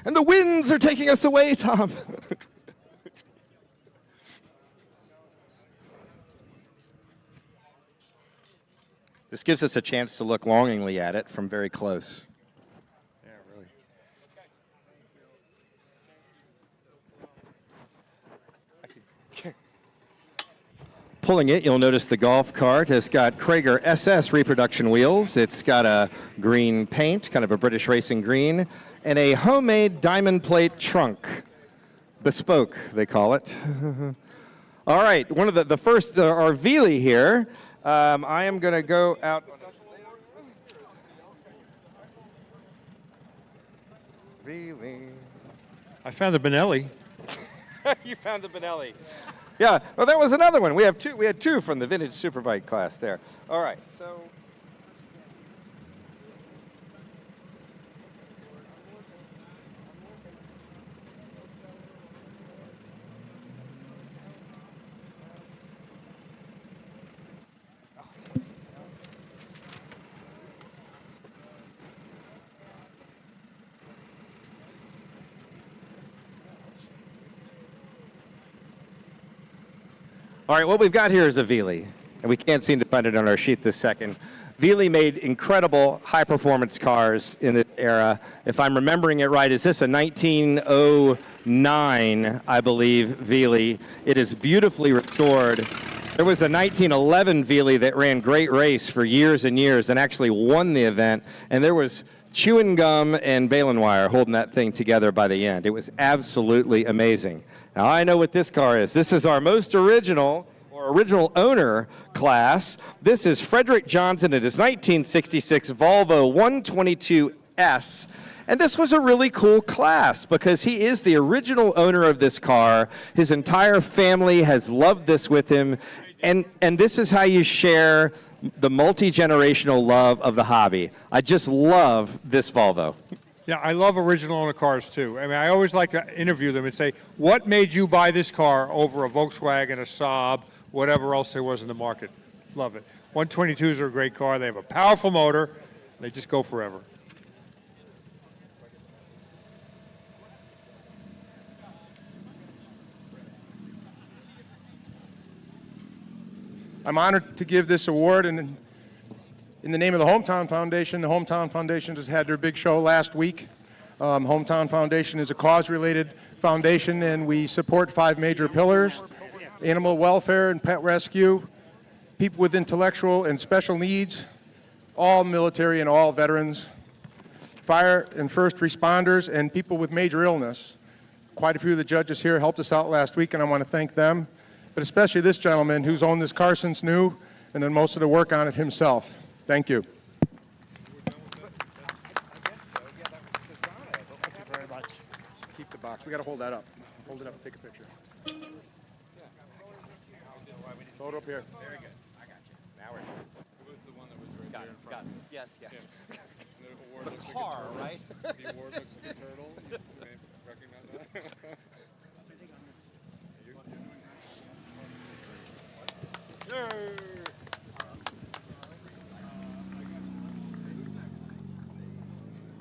And the winds are taking us away, Tom. This gives us a chance to look longingly at it from very close. Yeah, really. Pulling it, you'll notice the golf cart has got Krager SS reproduction wheels. It's got a green paint, kind of a British racing green, and a homemade diamond plate trunk. Bespoke, they call it. All right, one of the first, our Veely here, I am going to go out. Really? I found the Benelli. You found the Benelli. Yeah, well, that was another one. We have two. We had two from the vintage superbike class there. All right, so. All right, what we've got here is a Veely, and we can't seem to find it on our sheet this second. Veely made incredible high-performance cars in this era. If I'm remembering it right, is this a 1909, I believe, Veely? It is beautifully restored. There was a 1911 Veely that ran great race for years and years and actually won the event, and there was chewing gum and baling wire holding that thing together by the end. It was absolutely amazing. Now, I know what this car is. This is our most original owner class. This is Frederick Johnson. It is 1966 Volvo 122S. And this was a really cool class because he is the original owner of this car. His entire family has loved this with him. And this is how you share the multi-generational love of the hobby. I just love this Volvo. Yeah, I love original owner cars too. I mean, I always like to interview them and say, what made you buy this car over a Volkswagen, a Saab, whatever else there was in the market? Love it. 122s are a great car. They have a powerful motor. They just go forever. I'm honored to give this award, and in the name of the Hometown Foundation. The Hometown Foundation just had their big show last week. Hometown Foundation is a cause-related foundation, and we support 5 major pillars: animal welfare and pet rescue, people with intellectual and special needs, all military and all veterans, fire and first responders, and people with major illness. Quite a few of the judges here helped us out last week, and I want to thank them, but especially this gentleman who's owned this car since new and done most of the work on it himself. Thank you. Thank you very much. Keep the box. We got to hold that up. Hold it up and take a picture. Hold it up here. Very good. I got you. Now we're It was the one that was right there in front. got it. Yes, yes. The award looks like car, a turtle. right? The award looks like a turtle. You may recognize that.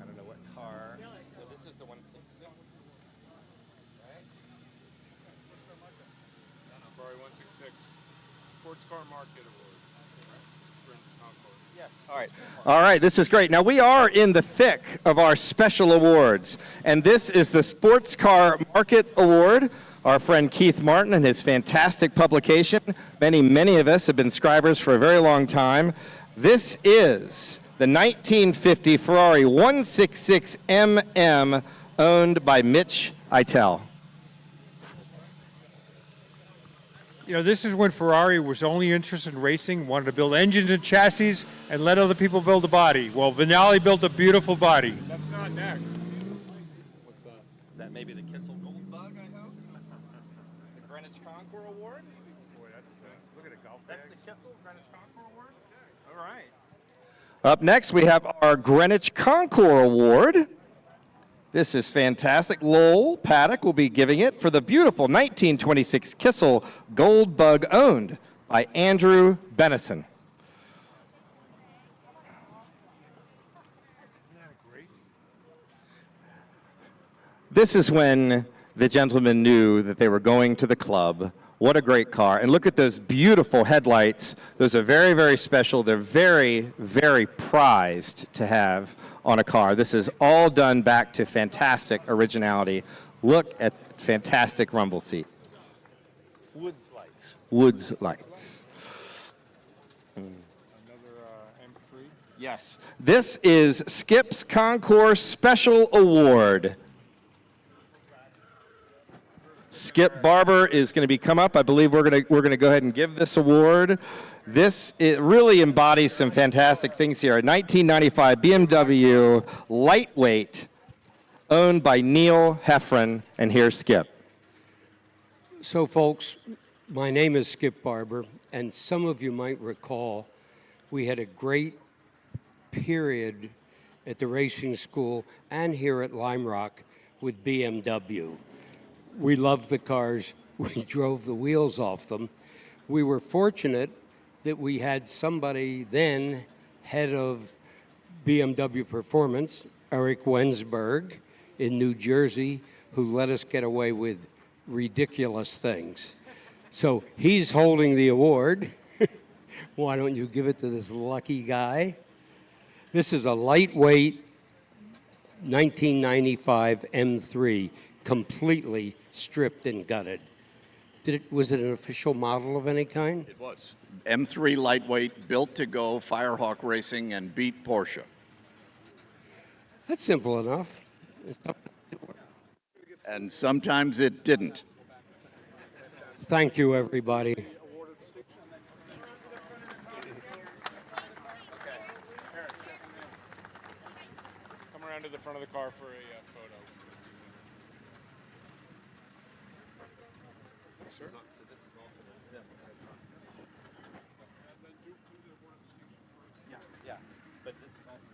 I don't know what car. So this is the 166. Ferrari 166 Sports Car Market Award. Yes. All right. All right. This is great. Now, we are in the thick of our special awards, and this is the Sports Car Market Award. Our friend Keith Martin and his fantastic publication. Many of us have been scribers for a very long time. This is the 1950 Ferrari 166 MM owned by Mitch Eitel. You know, this is when Ferrari was only interested in racing, wanted to build engines and chassis, and let other people build the body. Well, Vignali built a beautiful body. That's not next. What's that? That may be the Kissel Gold Bug, I hope. The Greenwich Concours Award. Boy, that's look at a golf bag. That's the Kissel Greenwich Concours Award? All right. Up next, we have our Greenwich Concours Award. This is fantastic. Lowell Paddock will be giving it for the beautiful 1926 Kissel Gold Bug owned by Andrew Bennison. This is when the gentleman knew that they were going to the club. What a great car. And look at those beautiful headlights. Those are very, very special. They're very, very prized to have on a car. This is all done back to fantastic originality. Look at fantastic rumble seat. Woods lights. Woods lights. Another M3. Yes. This is Skip's Concours Special Award. Skip Barber is going to come up. I believe we're going to go ahead and give this award. It really embodies some fantastic things here. A 1995 BMW lightweight owned by Neil Heffron, and here's Skip. So folks, my name is Skip Barber, and some of you might recall we had a great period at the racing school and here at Lime Rock with BMW. We loved the cars. We drove the wheels off them. We were fortunate that we had somebody then, head of BMW Performance, Eric Wensberg in New Jersey, who let us get away with ridiculous things. So he's holding the award. Why don't you give it to this lucky guy? This is a lightweight 1995 M3, completely stripped and gutted. Was it an official model of any kind? It was. M3 lightweight, built to go, Firehawk Racing, and beat Porsche. That's simple enough. And sometimes it didn't. Thank you, everybody. Come around to the front of the car for a photo. Sure. So this is also the yeah, but this is also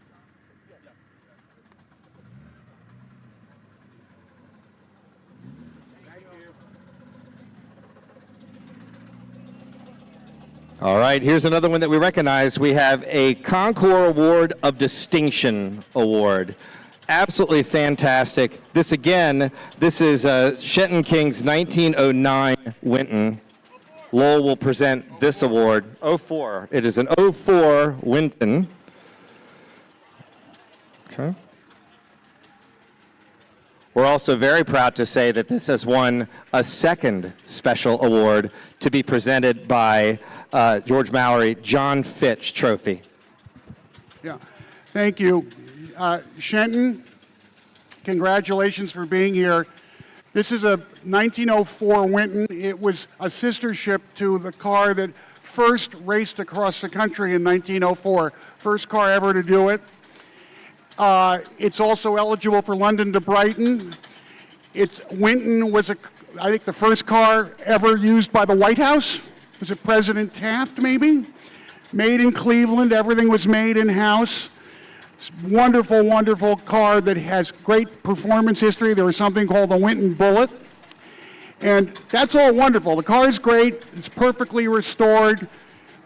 All right, here's another one that we recognize. We have a Concours Award of Distinction Award. Absolutely fantastic. This is Shenton King's 1909 Winton. Lowell will present this award. 04. It is an 04 Winton. Okay. We're also very proud to say that this has won a second special award to be presented by George Mallory, John Fitch Trophy. Yeah, thank you. Shenton, congratulations for being here. This is a 1904 Winton. It was a sister ship to the car that first raced across the country in 1904. First car ever to do it. It's also eligible for London to Brighton. Winton was, I think, the first car ever used by the White House. Was it President Taft, maybe? Made in Cleveland. Everything was made in-house. Wonderful, wonderful car that has great performance history. There was something called the Winton Bullet. And that's all wonderful. The car is great. It's perfectly restored.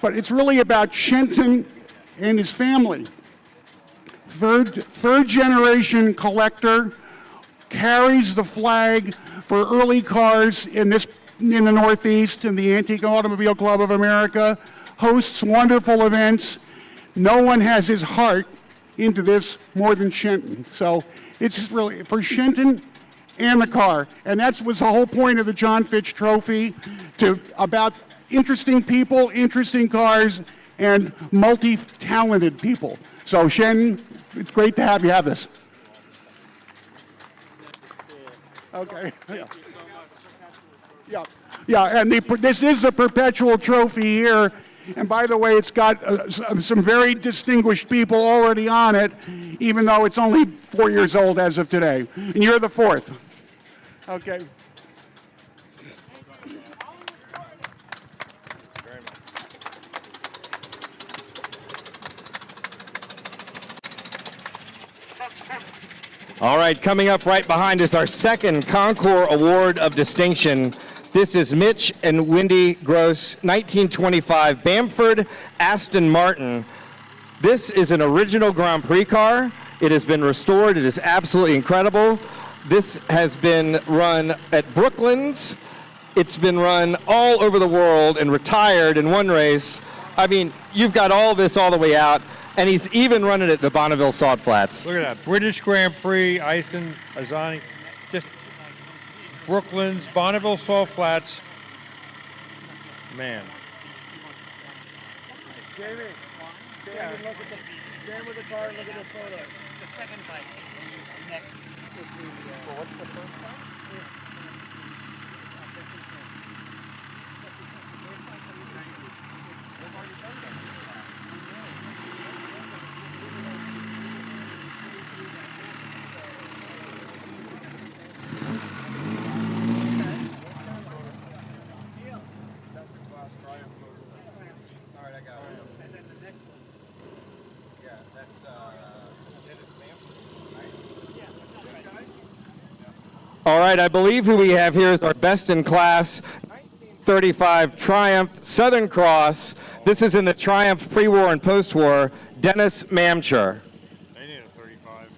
But it's really about Shenton and his family. Third generation collector, carries the flag for early cars in the Northeast, in the Antique Automobile Club of America, hosts wonderful events. No one has his heart into this more than Shenton. So it's really for Shenton and the car. And that was the whole point of the John Fitch Trophy, about interesting people, interesting cars, and multi-talented people. So Shenton, it's great to have you have this. Okay. Yeah, and this is the perpetual trophy here. And by the way, it's got some very distinguished people already on it, even though it's only 4 years old as of today. And you're the fourth. Okay. All right, coming up right behind us, our second Concours Award of Distinction. This is Mitch and Wendy Gross, 1925 Bamford Aston Martin. This is an original Grand Prix car. It has been restored. It is absolutely incredible. This has been run at Brooklands. It's been run all over the world and retired in one race. I mean, you've got all this all the way out. And he's even running at the Bonneville Salt Flats. Look at that. British Grand Prix, Easton, Azani, just Brooklands, Bonneville Salt Flats. Man. Jamie, stand with the car and look at this photo. The second bike next. Well, what's the first one? All right, I believe who we have here is our best in class 1935 Triumph Southern Cross. This is in the Triumph pre-war and post-war, Dennis Mamcher. They need a 35.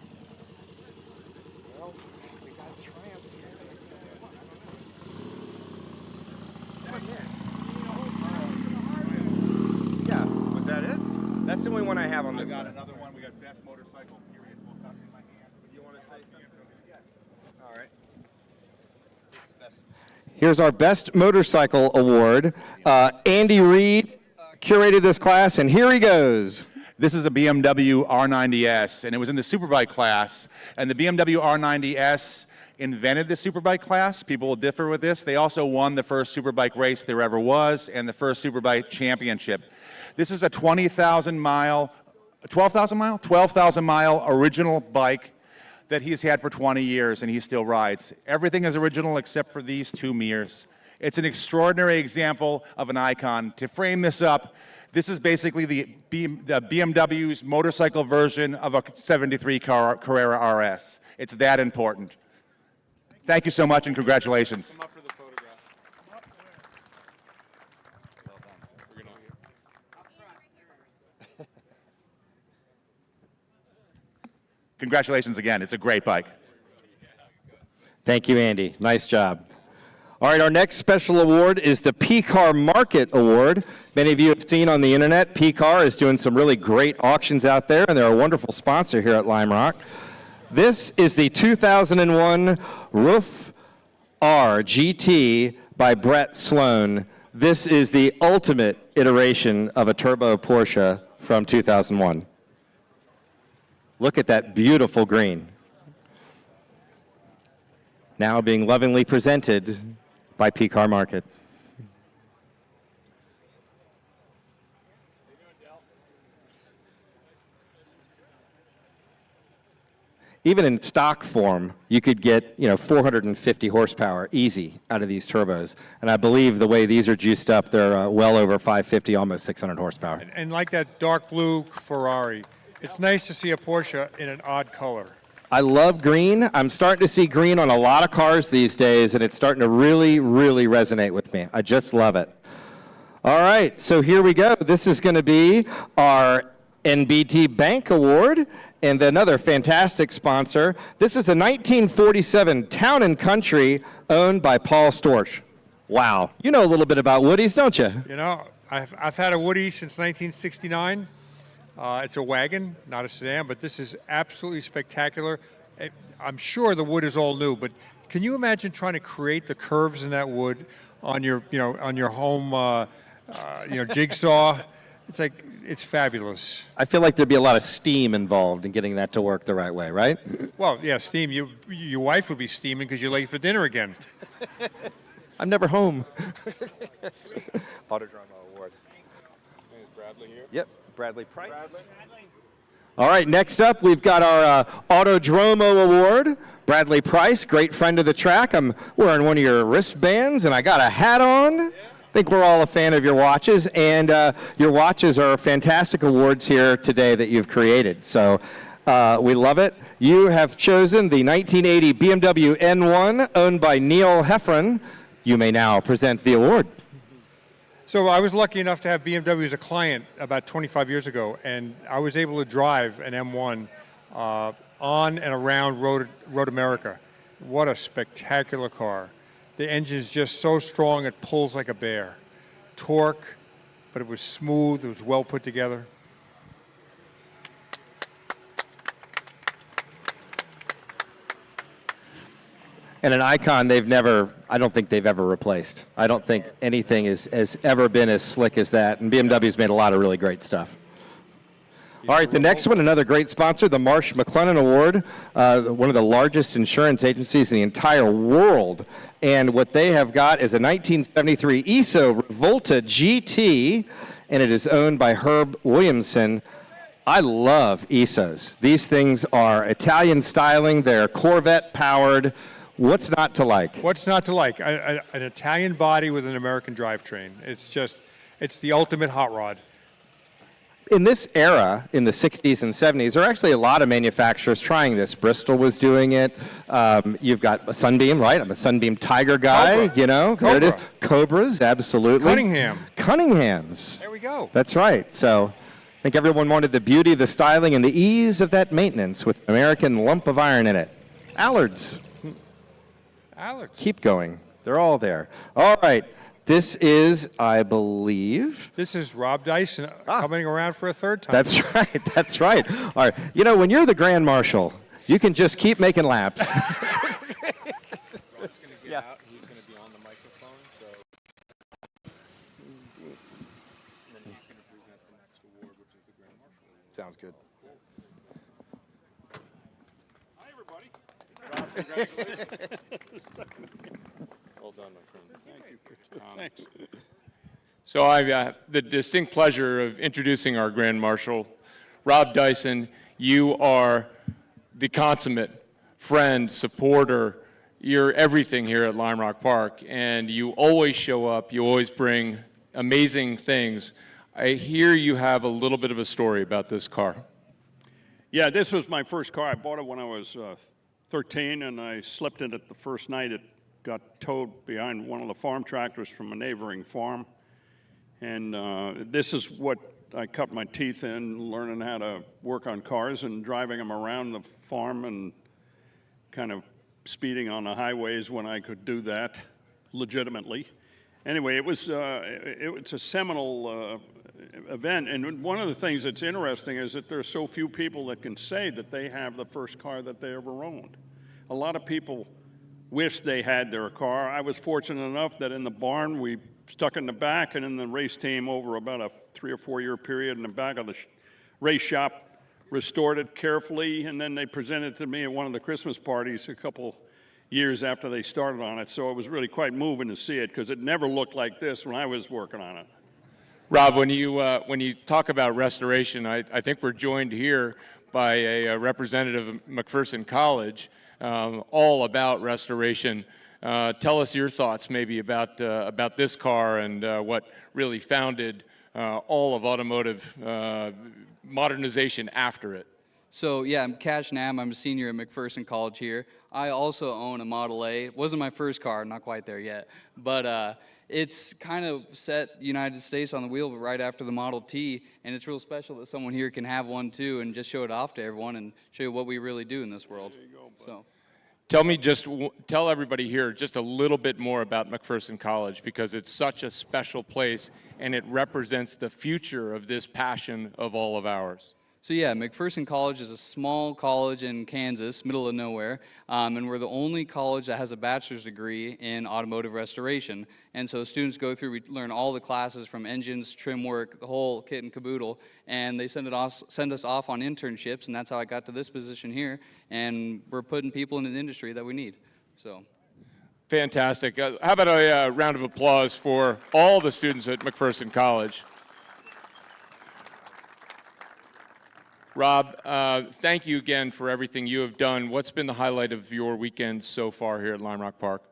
Well, we got Triumph here. Yeah, was that it? That's the only one I have on this. I got another one. We got best motorcycle, period. Full stop in my hand. You want to say something? Yes. All right. Here's our Best Motorcycle Award. Andy Reid curated this class, and here he goes. This is a BMW R90S, and it was in the Superbike class. And the BMW R90S invented the Superbike class. People will differ with this. They also won the first Superbike race there ever was and the first Superbike championship. This is a 12,000 mile original bike that he's had for 20 years, and he still rides. Everything is original except for these two mirrors. It's an extraordinary example of an icon. To frame this up, this is basically the BMW's motorcycle version of a 73 Carrera RS. It's that important. Thank you so much, and congratulations. Congratulations again. It's a great bike. Thank you, Andy. Nice job. All right, our next special award is the P-Car Market Award. Many of you have seen on the internet, P-Car is doing some really great auctions out there, and they're a wonderful sponsor here at Lime Rock. This is the 2001 Roof R GT by Brett Sloan. This is the ultimate iteration of a turbo Porsche from 2001. Look at that beautiful green. Now being lovingly presented by P-Car Market. Even in stock form, you could get 450 horsepower easy out of these turbos. And I believe the way these are juiced up, they're well over 550, almost 600 horsepower. And like that dark blue Ferrari, it's nice to see a Porsche in an odd color. I love green. I'm starting to see green on a lot of cars these days, and it's starting to really, really resonate with me. I just love it. All right, so here we go. This is going to be our NBT Bank Award, and another fantastic sponsor. This is the 1947 Town & Country, owned by Paul Storch. Wow, you know a little bit about Woodies, don't you? You know, I've had a Woody since 1969. It's a wagon, not a sedan, but this is absolutely spectacular. I'm sure the wood is all new, but can you imagine trying to create the curves in that wood on your, on your home, jigsaw? It's like, it's fabulous. I feel like there'd be a lot of steam involved in getting that to work the right way, right? Well, yeah, steam. Your wife would be steaming because you're late for dinner again. I'm never home. Autodromo Award. Is Bradley here? Yep, Bradley Price. All right, next up, we've got our Autodromo Award. Bradley Price, great friend of the track. I'm wearing one of your wristbands, and I got a hat on. Yeah. I think we're all a fan of your watches, and your watches are fantastic awards here today that you've created. So we love it. You have chosen the 1980 BMW N1, owned by Neil Heffron. You may now present the award. So I was lucky enough to have BMW as a client about 25 years ago, and I was able to drive an M1 on and around Road America. What a spectacular car. The engine is just so strong it pulls like a bear. Torque, but it was smooth, it was well put together. And an icon I don't think they've ever replaced. I don't think anything has ever been as slick as that, and BMW's made a lot of really great stuff. All right, the next one, another great sponsor, the Marsh McLennan Award, one of the largest insurance agencies in the entire world. And what they have got is a 1973 ISO Revolta GT, and it is owned by Herb Williamson. I love ISOs. These things are Italian styling, they're Corvette powered. What's not to like? What's not to like? An Italian body with an American drivetrain. It's the ultimate hot rod. in this era, in the 60s and 70s, there are actually a lot of manufacturers trying this. Bristol was doing it. You've got a Sunbeam, right? I'm a Sunbeam Tiger guy, Cobra. you know. There it is. Cobras, absolutely. Cunningham. Cunninghams. There we go. That's right. So I think everyone wanted the beauty, the styling, and the ease of that maintenance with an American lump of iron in it. Allards. Alex. Keep going. They're all there. All right. This is, I believe. This is Rob Dyson coming around for a third time. That's right. That's right. All right. You know, when you're the Grand Marshal, you can just keep making laps. Rob's going to get out. He's going to be on the microphone. So. And then he's going to present the next award, which is the Grand Marshal Award. Sounds good. Hi, everybody. Rob, congratulations. Well done, my friend. Thank you. Thanks. So I have the distinct pleasure of introducing our Grand Marshal, Rob Dyson. You are the consummate friend, supporter. You're everything here at Lime Rock Park, and you always show up. You always bring amazing things. I hear you have a little bit of a story about this car. Yeah, this was my first car. I bought it when I was 13, and I slept in it the first night. It got towed behind one of the farm tractors from a neighboring farm. And this is what I cut my teeth in, learning how to work on cars and driving them around the farm and kind of speeding on the highways when I could do that legitimately. Anyway, it's a seminal event. And one of the things that's interesting is that there are so few people that can say that they have the first car that they ever owned. A lot of people wish they had their car. I was fortunate enough that in the barn we stuck in the back, and in the race team over about a 3 or 4 year period in the back of the race shop restored it carefully, and then they presented it to me at one of the Christmas parties a couple years after they started on it. So it was really quite moving to see it because it never looked like this when I was working on it. Rob, when you talk about restoration, I think we're joined here by a representative of McPherson College, all about restoration. Tell us your thoughts maybe about this car and what really founded all of automotive modernization after it. So yeah, I'm Cash Nam. I'm a senior at McPherson College here. I also own a Model A. It wasn't my first car, not quite there yet, but it's kind of set United States on the wheel right after the Model T, and it's real special that someone here can have one too and just show it off to everyone and show you what we really do in this world. There you go, so. Tell everybody here just a little bit more about McPherson College, because it's such a special place and it represents the future of this passion of all of ours. So yeah, McPherson College is a small college in Kansas, middle of nowhere, and we're the only college that has a bachelor's degree in automotive restoration. And so students go through, we learn all the classes from engines, trim work, the whole kit and caboodle, and they send us off on internships, and that's how I got to this position here, and we're putting people into the industry that we need. So. Fantastic. How about a round of applause for all the students at McPherson College? Rob, thank you again for everything you have done. What's been the highlight of your weekend so far here at Lime Rock Park?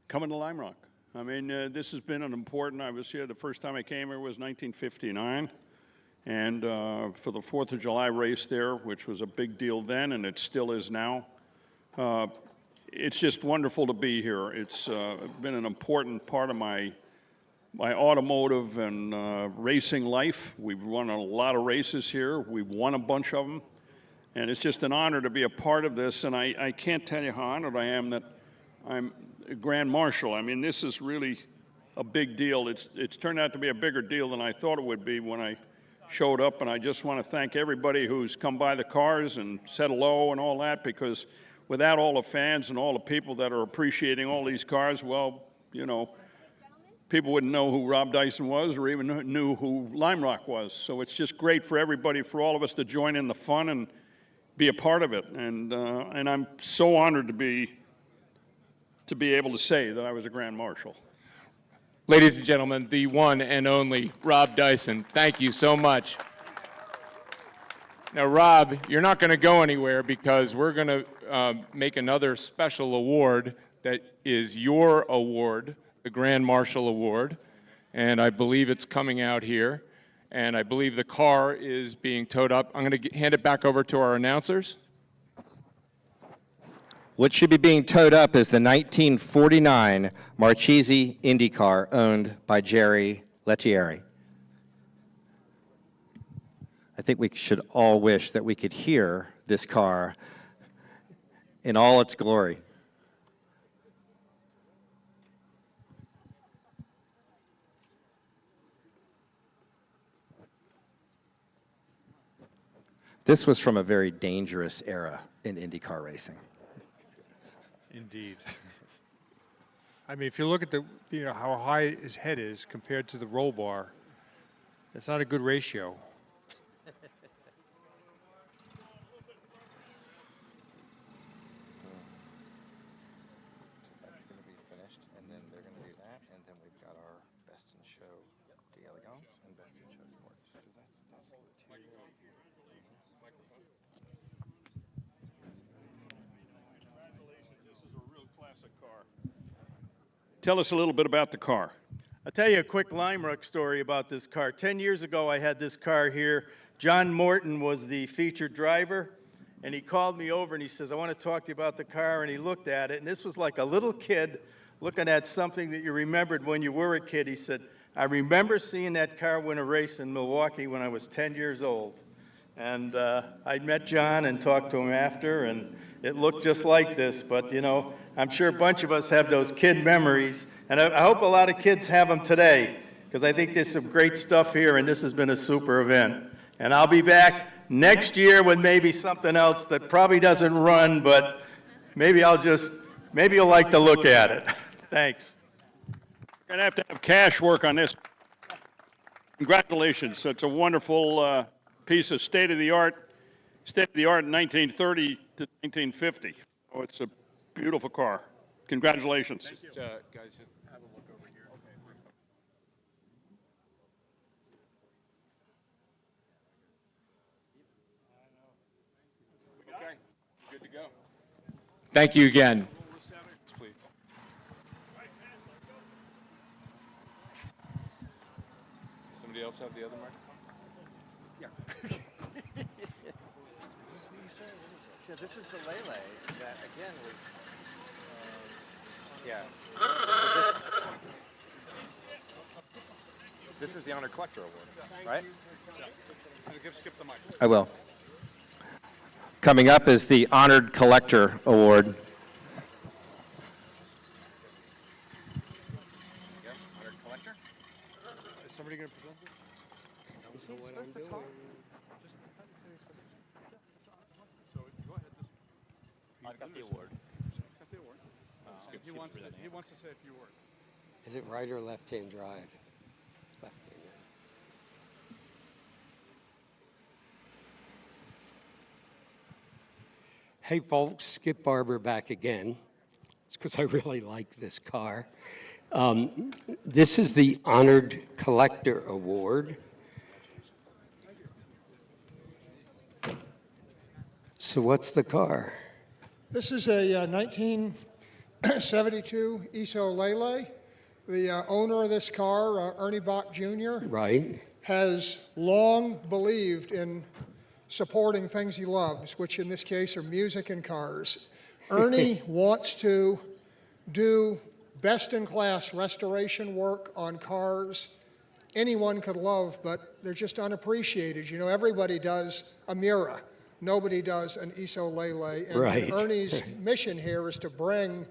Coming to Lime Rock. I mean, this has been an important, I was here, the first time I came here was 1959. And for the 4th of July race there, which was a big deal then, and it still is now. It's just wonderful to be here. It's been an important part of my automotive and racing life. We've run a lot of races here. We've won a bunch of them. And it's just an honor to be a part of this. And I can't tell you how honored I am that I'm a Grand Marshal. I mean, this is really a big deal. It's turned out to be a bigger deal than I thought it would be when I showed up. And I just want to thank everybody who's come by the cars and said hello and all that, because without all the fans and all the people that are appreciating all these cars, well, you know, people wouldn't know who Rob Dyson was or even knew who Lime Rock was. So it's just great for everybody, for all of us to join in the fun and be a part of it. And I'm so honored to be able to say that I was a Grand Marshal. Ladies and gentlemen, the one and only Rob Dyson. Thank you so much. Now, Rob, you're not going to go anywhere, because we're going to make another special award that is your award, the Grand Marshal Award, and I believe it's coming out here. and I believe the car is being towed up. I'm going to hand it back over to our announcers. What should be being towed up is the 1949 Marchese Indy car owned by Jerry Lettieri. I think we should all wish that we could hear this car in all its glory. This was from a very dangerous era in IndyCar racing. Indeed. I mean, if you look at how high his head is compared to the roll bar, it's not a good ratio. That's going to be finished, and then they're going to do that, and then we've got our Best in Show d'Elegance and Best in Show Sport. Tell us a little bit about the car. I'll tell you a quick Lime Rock story about this car. 10 years ago, I had this car here. John Morton was the featured driver, and he called me over and he says, I want to talk to you about the car, and he looked at it, and this was like a little kid looking at something that you remembered when you were a kid. He said, I remember seeing that car win a race in Milwaukee when I was 10 years old. And I met John and talked to him after, and it looked just like this, but you know, I'm sure a bunch of us have those kid memories, and I hope a lot of kids have them today, because I think there's some great stuff here, and this has been a super event. And I'll be back next year with maybe something else that probably doesn't run, but maybe you'll like to look at it. Thanks. We're going to have Cash work on this. Congratulations. It's a wonderful piece of state-of-the-art in 1930 to 1950. Oh, it's a beautiful car. Congratulations. Guys, just have a look over here. Okay, good to go. Thank you again. Please. Somebody else have the other microphone? So this is the Lele that again was, yeah. This is the Honor Collector Award, right? Give Skip the mic. I will. Coming up is the Honored Collector Award. Yeah, Honored Collector. Is somebody going to present this? Is he supposed to talk? I got the award. He wants to say a few words. Is it right or left-hand drive? Left-hand. Hey folks, Skip Barber back again. It's because I really like this car. This is the Honored Collector Award. So what's the car? This is a 1972 Iso Lele. The owner of this car, Ernie Bach Jr., Right. has long believed in supporting things he loves, which in this case are music and cars. Ernie wants to do best-in-class restoration work on cars anyone could love, but they're just unappreciated. You know, everybody does a Mira. Nobody does an Iso Lele. And Right. Ernie's mission here is to bring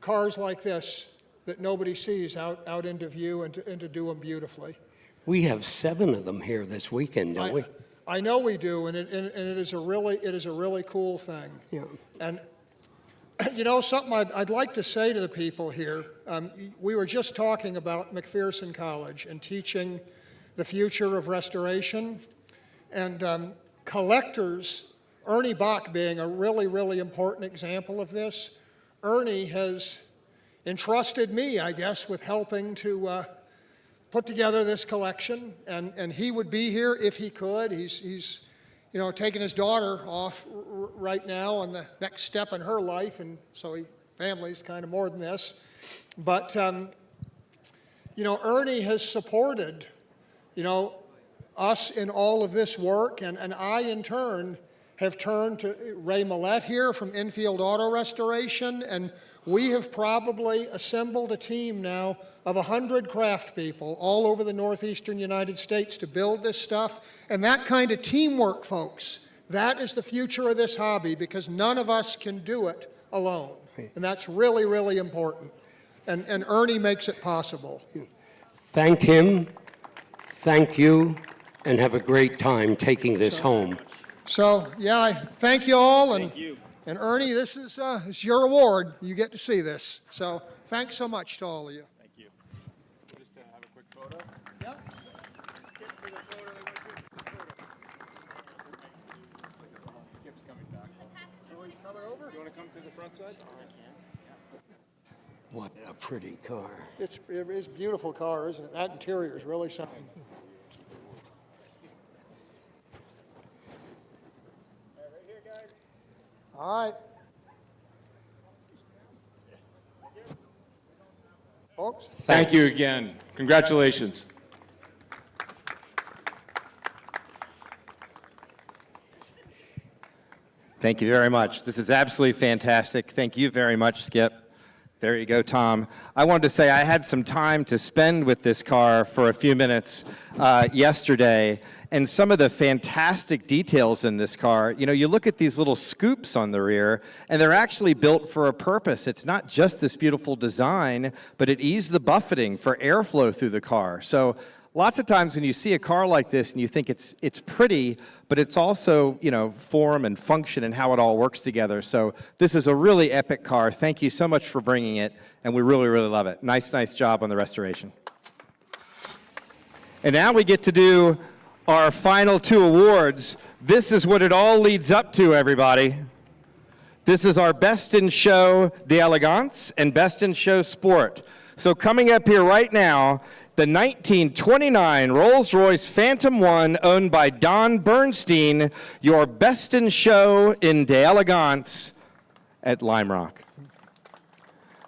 cars like this that nobody sees out into view and to do them beautifully. We have 7 of them here this weekend, don't we? I know we do, and it is a really cool thing. Yeah. And you know, something I'd like to say to the people here, we were just talking about McPherson College and teaching the future of restoration, and collectors, Ernie Bach being a really important example of this. Ernie has entrusted me, I guess, with helping to put together this collection, and he would be here if he could. He's you know, taking his daughter off right now on the next step in her life, and so family's kind of more than this. But you know, Ernie has supported, you know, us in all of this work, and I, in turn, have turned to Ray Millette here from Infield Auto Restoration, and we have probably assembled a team now of 100 craft people all over the northeastern United States to build this stuff. And that kind of teamwork, folks, that is the future of this hobby, because none of us can do it alone. And that's really, really important. And Ernie makes it possible. Thank him, thank you, and have a great time taking this home. So, yeah, I thank you all. And, thank you. And Ernie, this is your award. You get to see this. So thanks so much to all of you. Thank you. Just have a quick photo. Yep. Skip's coming back. Oh, he's coming over? You want to come to the front side? What a pretty car. It is a beautiful car, isn't it? That interior is really something. All right. Folks. Thank you again. Congratulations. Thank you very much. This is absolutely fantastic. Thank you very much, Skip. There you go, Tom. I wanted to say I had some time to spend with this car for a few minutes yesterday, and some of the fantastic details in this car. You know, you look at these little scoops on the rear, and they're actually built for a purpose. It's not just this beautiful design, but it eases the buffeting for airflow through the car. So lots of times when you see a car like this and you think it's pretty, but it's also, you know, form and function and how it all works together. So this is a really epic car. Thank you so much for bringing it, and we really, really love it. Nice job on the restoration. And now we get to do our final two awards. This is what it all leads up to, everybody. This is our Best in Show d'Elegance and Best in Show Sport. So coming up here right now, the 1929 Rolls-Royce Phantom 1, owned by Don Bernstein, your Best in Show in d'Elegance at Lime Rock.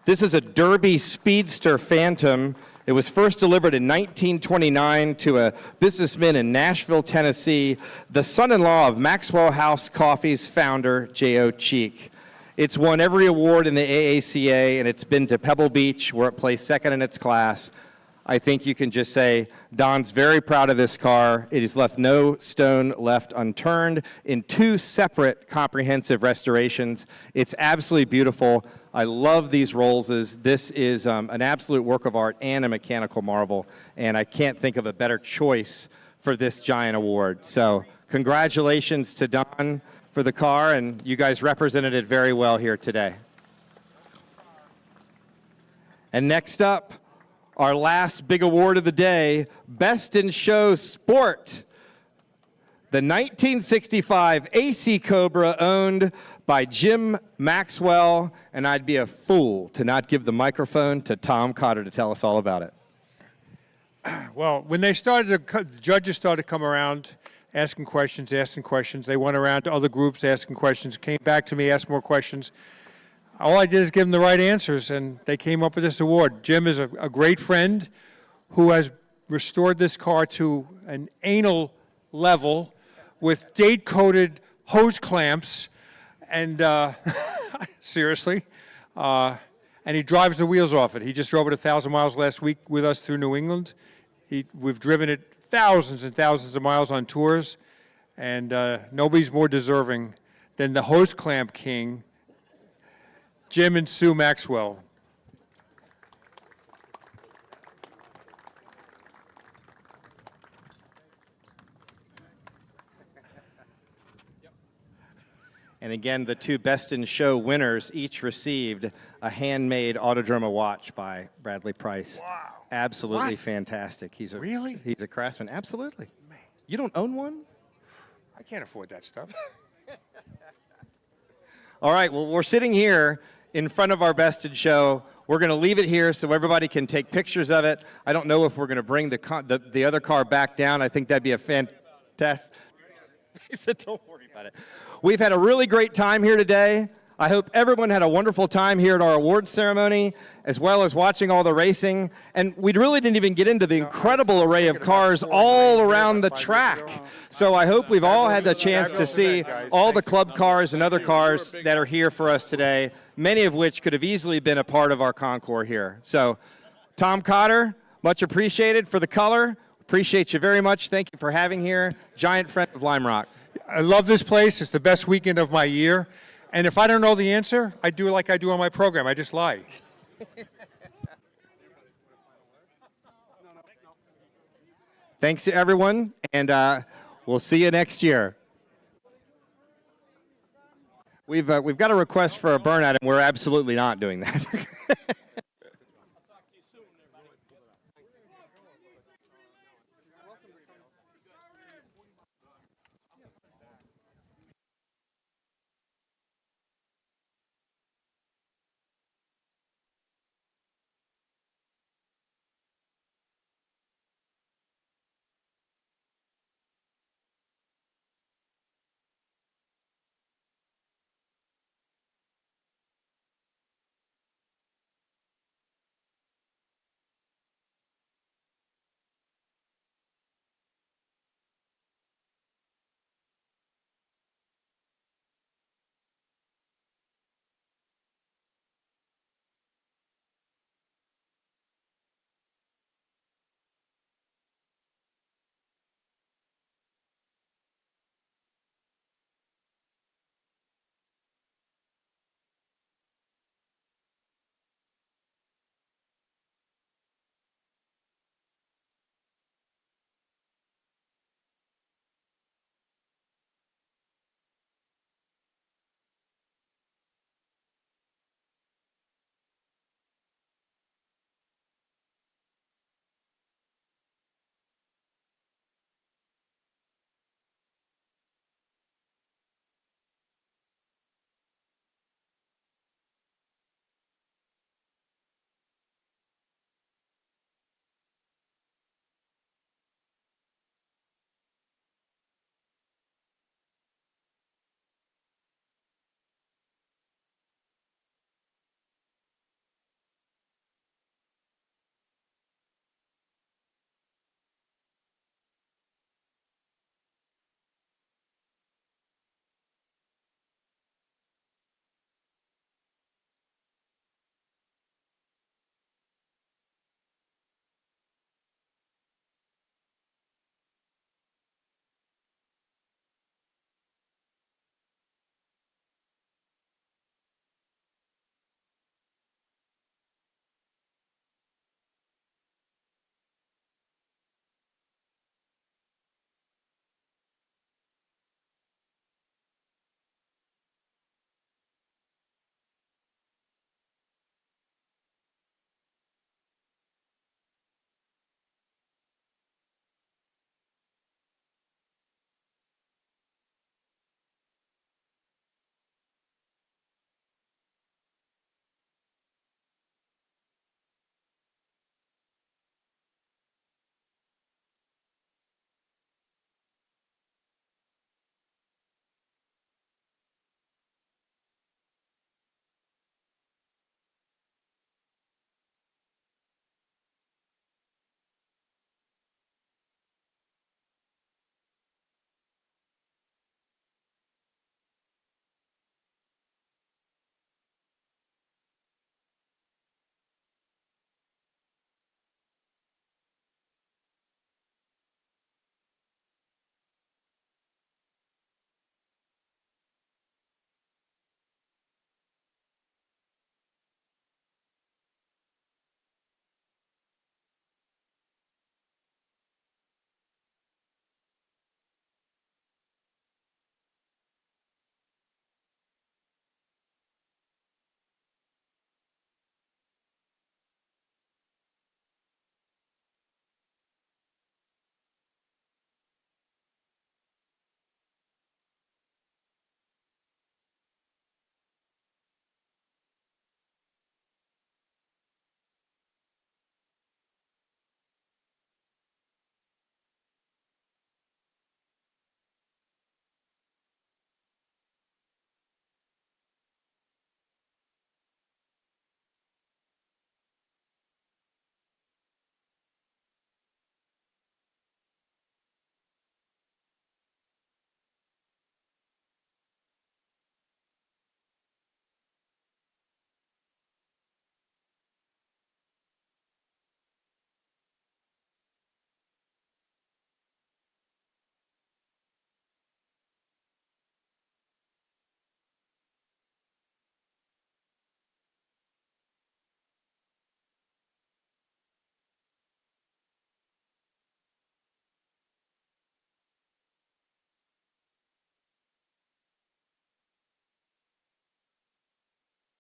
This is a Derby Speedster Phantom. It was first delivered in 1929 to a businessman in Nashville, Tennessee, the son-in-law of Maxwell House Coffee's founder, J.O. Cheek. It's won every award in the AACA, and it's been to Pebble Beach, where it placed second in its class. I think you can just say Don's very proud of this car. It has left no stone left unturned in two separate comprehensive restorations. It's absolutely beautiful. I love these Rollses. This is an absolute work of art and a mechanical marvel, and I can't think of a better choice for this giant award. So congratulations to Don for the car, and you guys represented it very well here today. And next up, our last big award of the day, Best in Show Sport. The 1965 AC Cobra, owned by Jim Maxwell, and I'd be a fool to not give the microphone to Tom Cotter to tell us all about it. Well, when they started, the judges started to come around asking questions. They went around to other groups asking questions, came back to me, asked more questions. All I did is give them the right answers, and they came up with this award. Jim is a great friend who has restored this car to an anal level with date-coated hose clamps, and seriously, and he drives the wheels off it. He just drove it 1,000 miles last week with us through New England. We've driven it thousands and thousands of miles on tours, and nobody's more deserving than the hose clamp king, Jim and Sue Maxwell. And again, the two Best in Show winners each received a handmade Autodromo watch by Bradley Price. Wow. Absolutely What? fantastic. He's a Really? He's a craftsman. Absolutely. You don't own one? I can't afford that stuff. All right, well, we're sitting here in front of our Best in Show. We're going to leave it here so everybody can take pictures of it. I don't know if we're going to bring the other car back down. I think that'd be a fantastic. He said, don't worry about it. We've had a really great time here today. I hope everyone had a wonderful time here at our awards ceremony, as well as watching all the racing. And we really didn't even get into the incredible array of cars all around the track. So I hope we've all had the chance to see all the club cars and other cars that are here for us today, many of which could have easily been a part of our concours here. So Tom Cotter, much appreciated for the color. Appreciate you very much. Thank you for having here. Giant friend of Lime Rock. I love this place. It's the best weekend of my year. And if I don't know the answer, I do like I do on my program. I just lie. Thanks to everyone, and we'll see you next year. We've got a request for a burnout, and we're absolutely not doing that.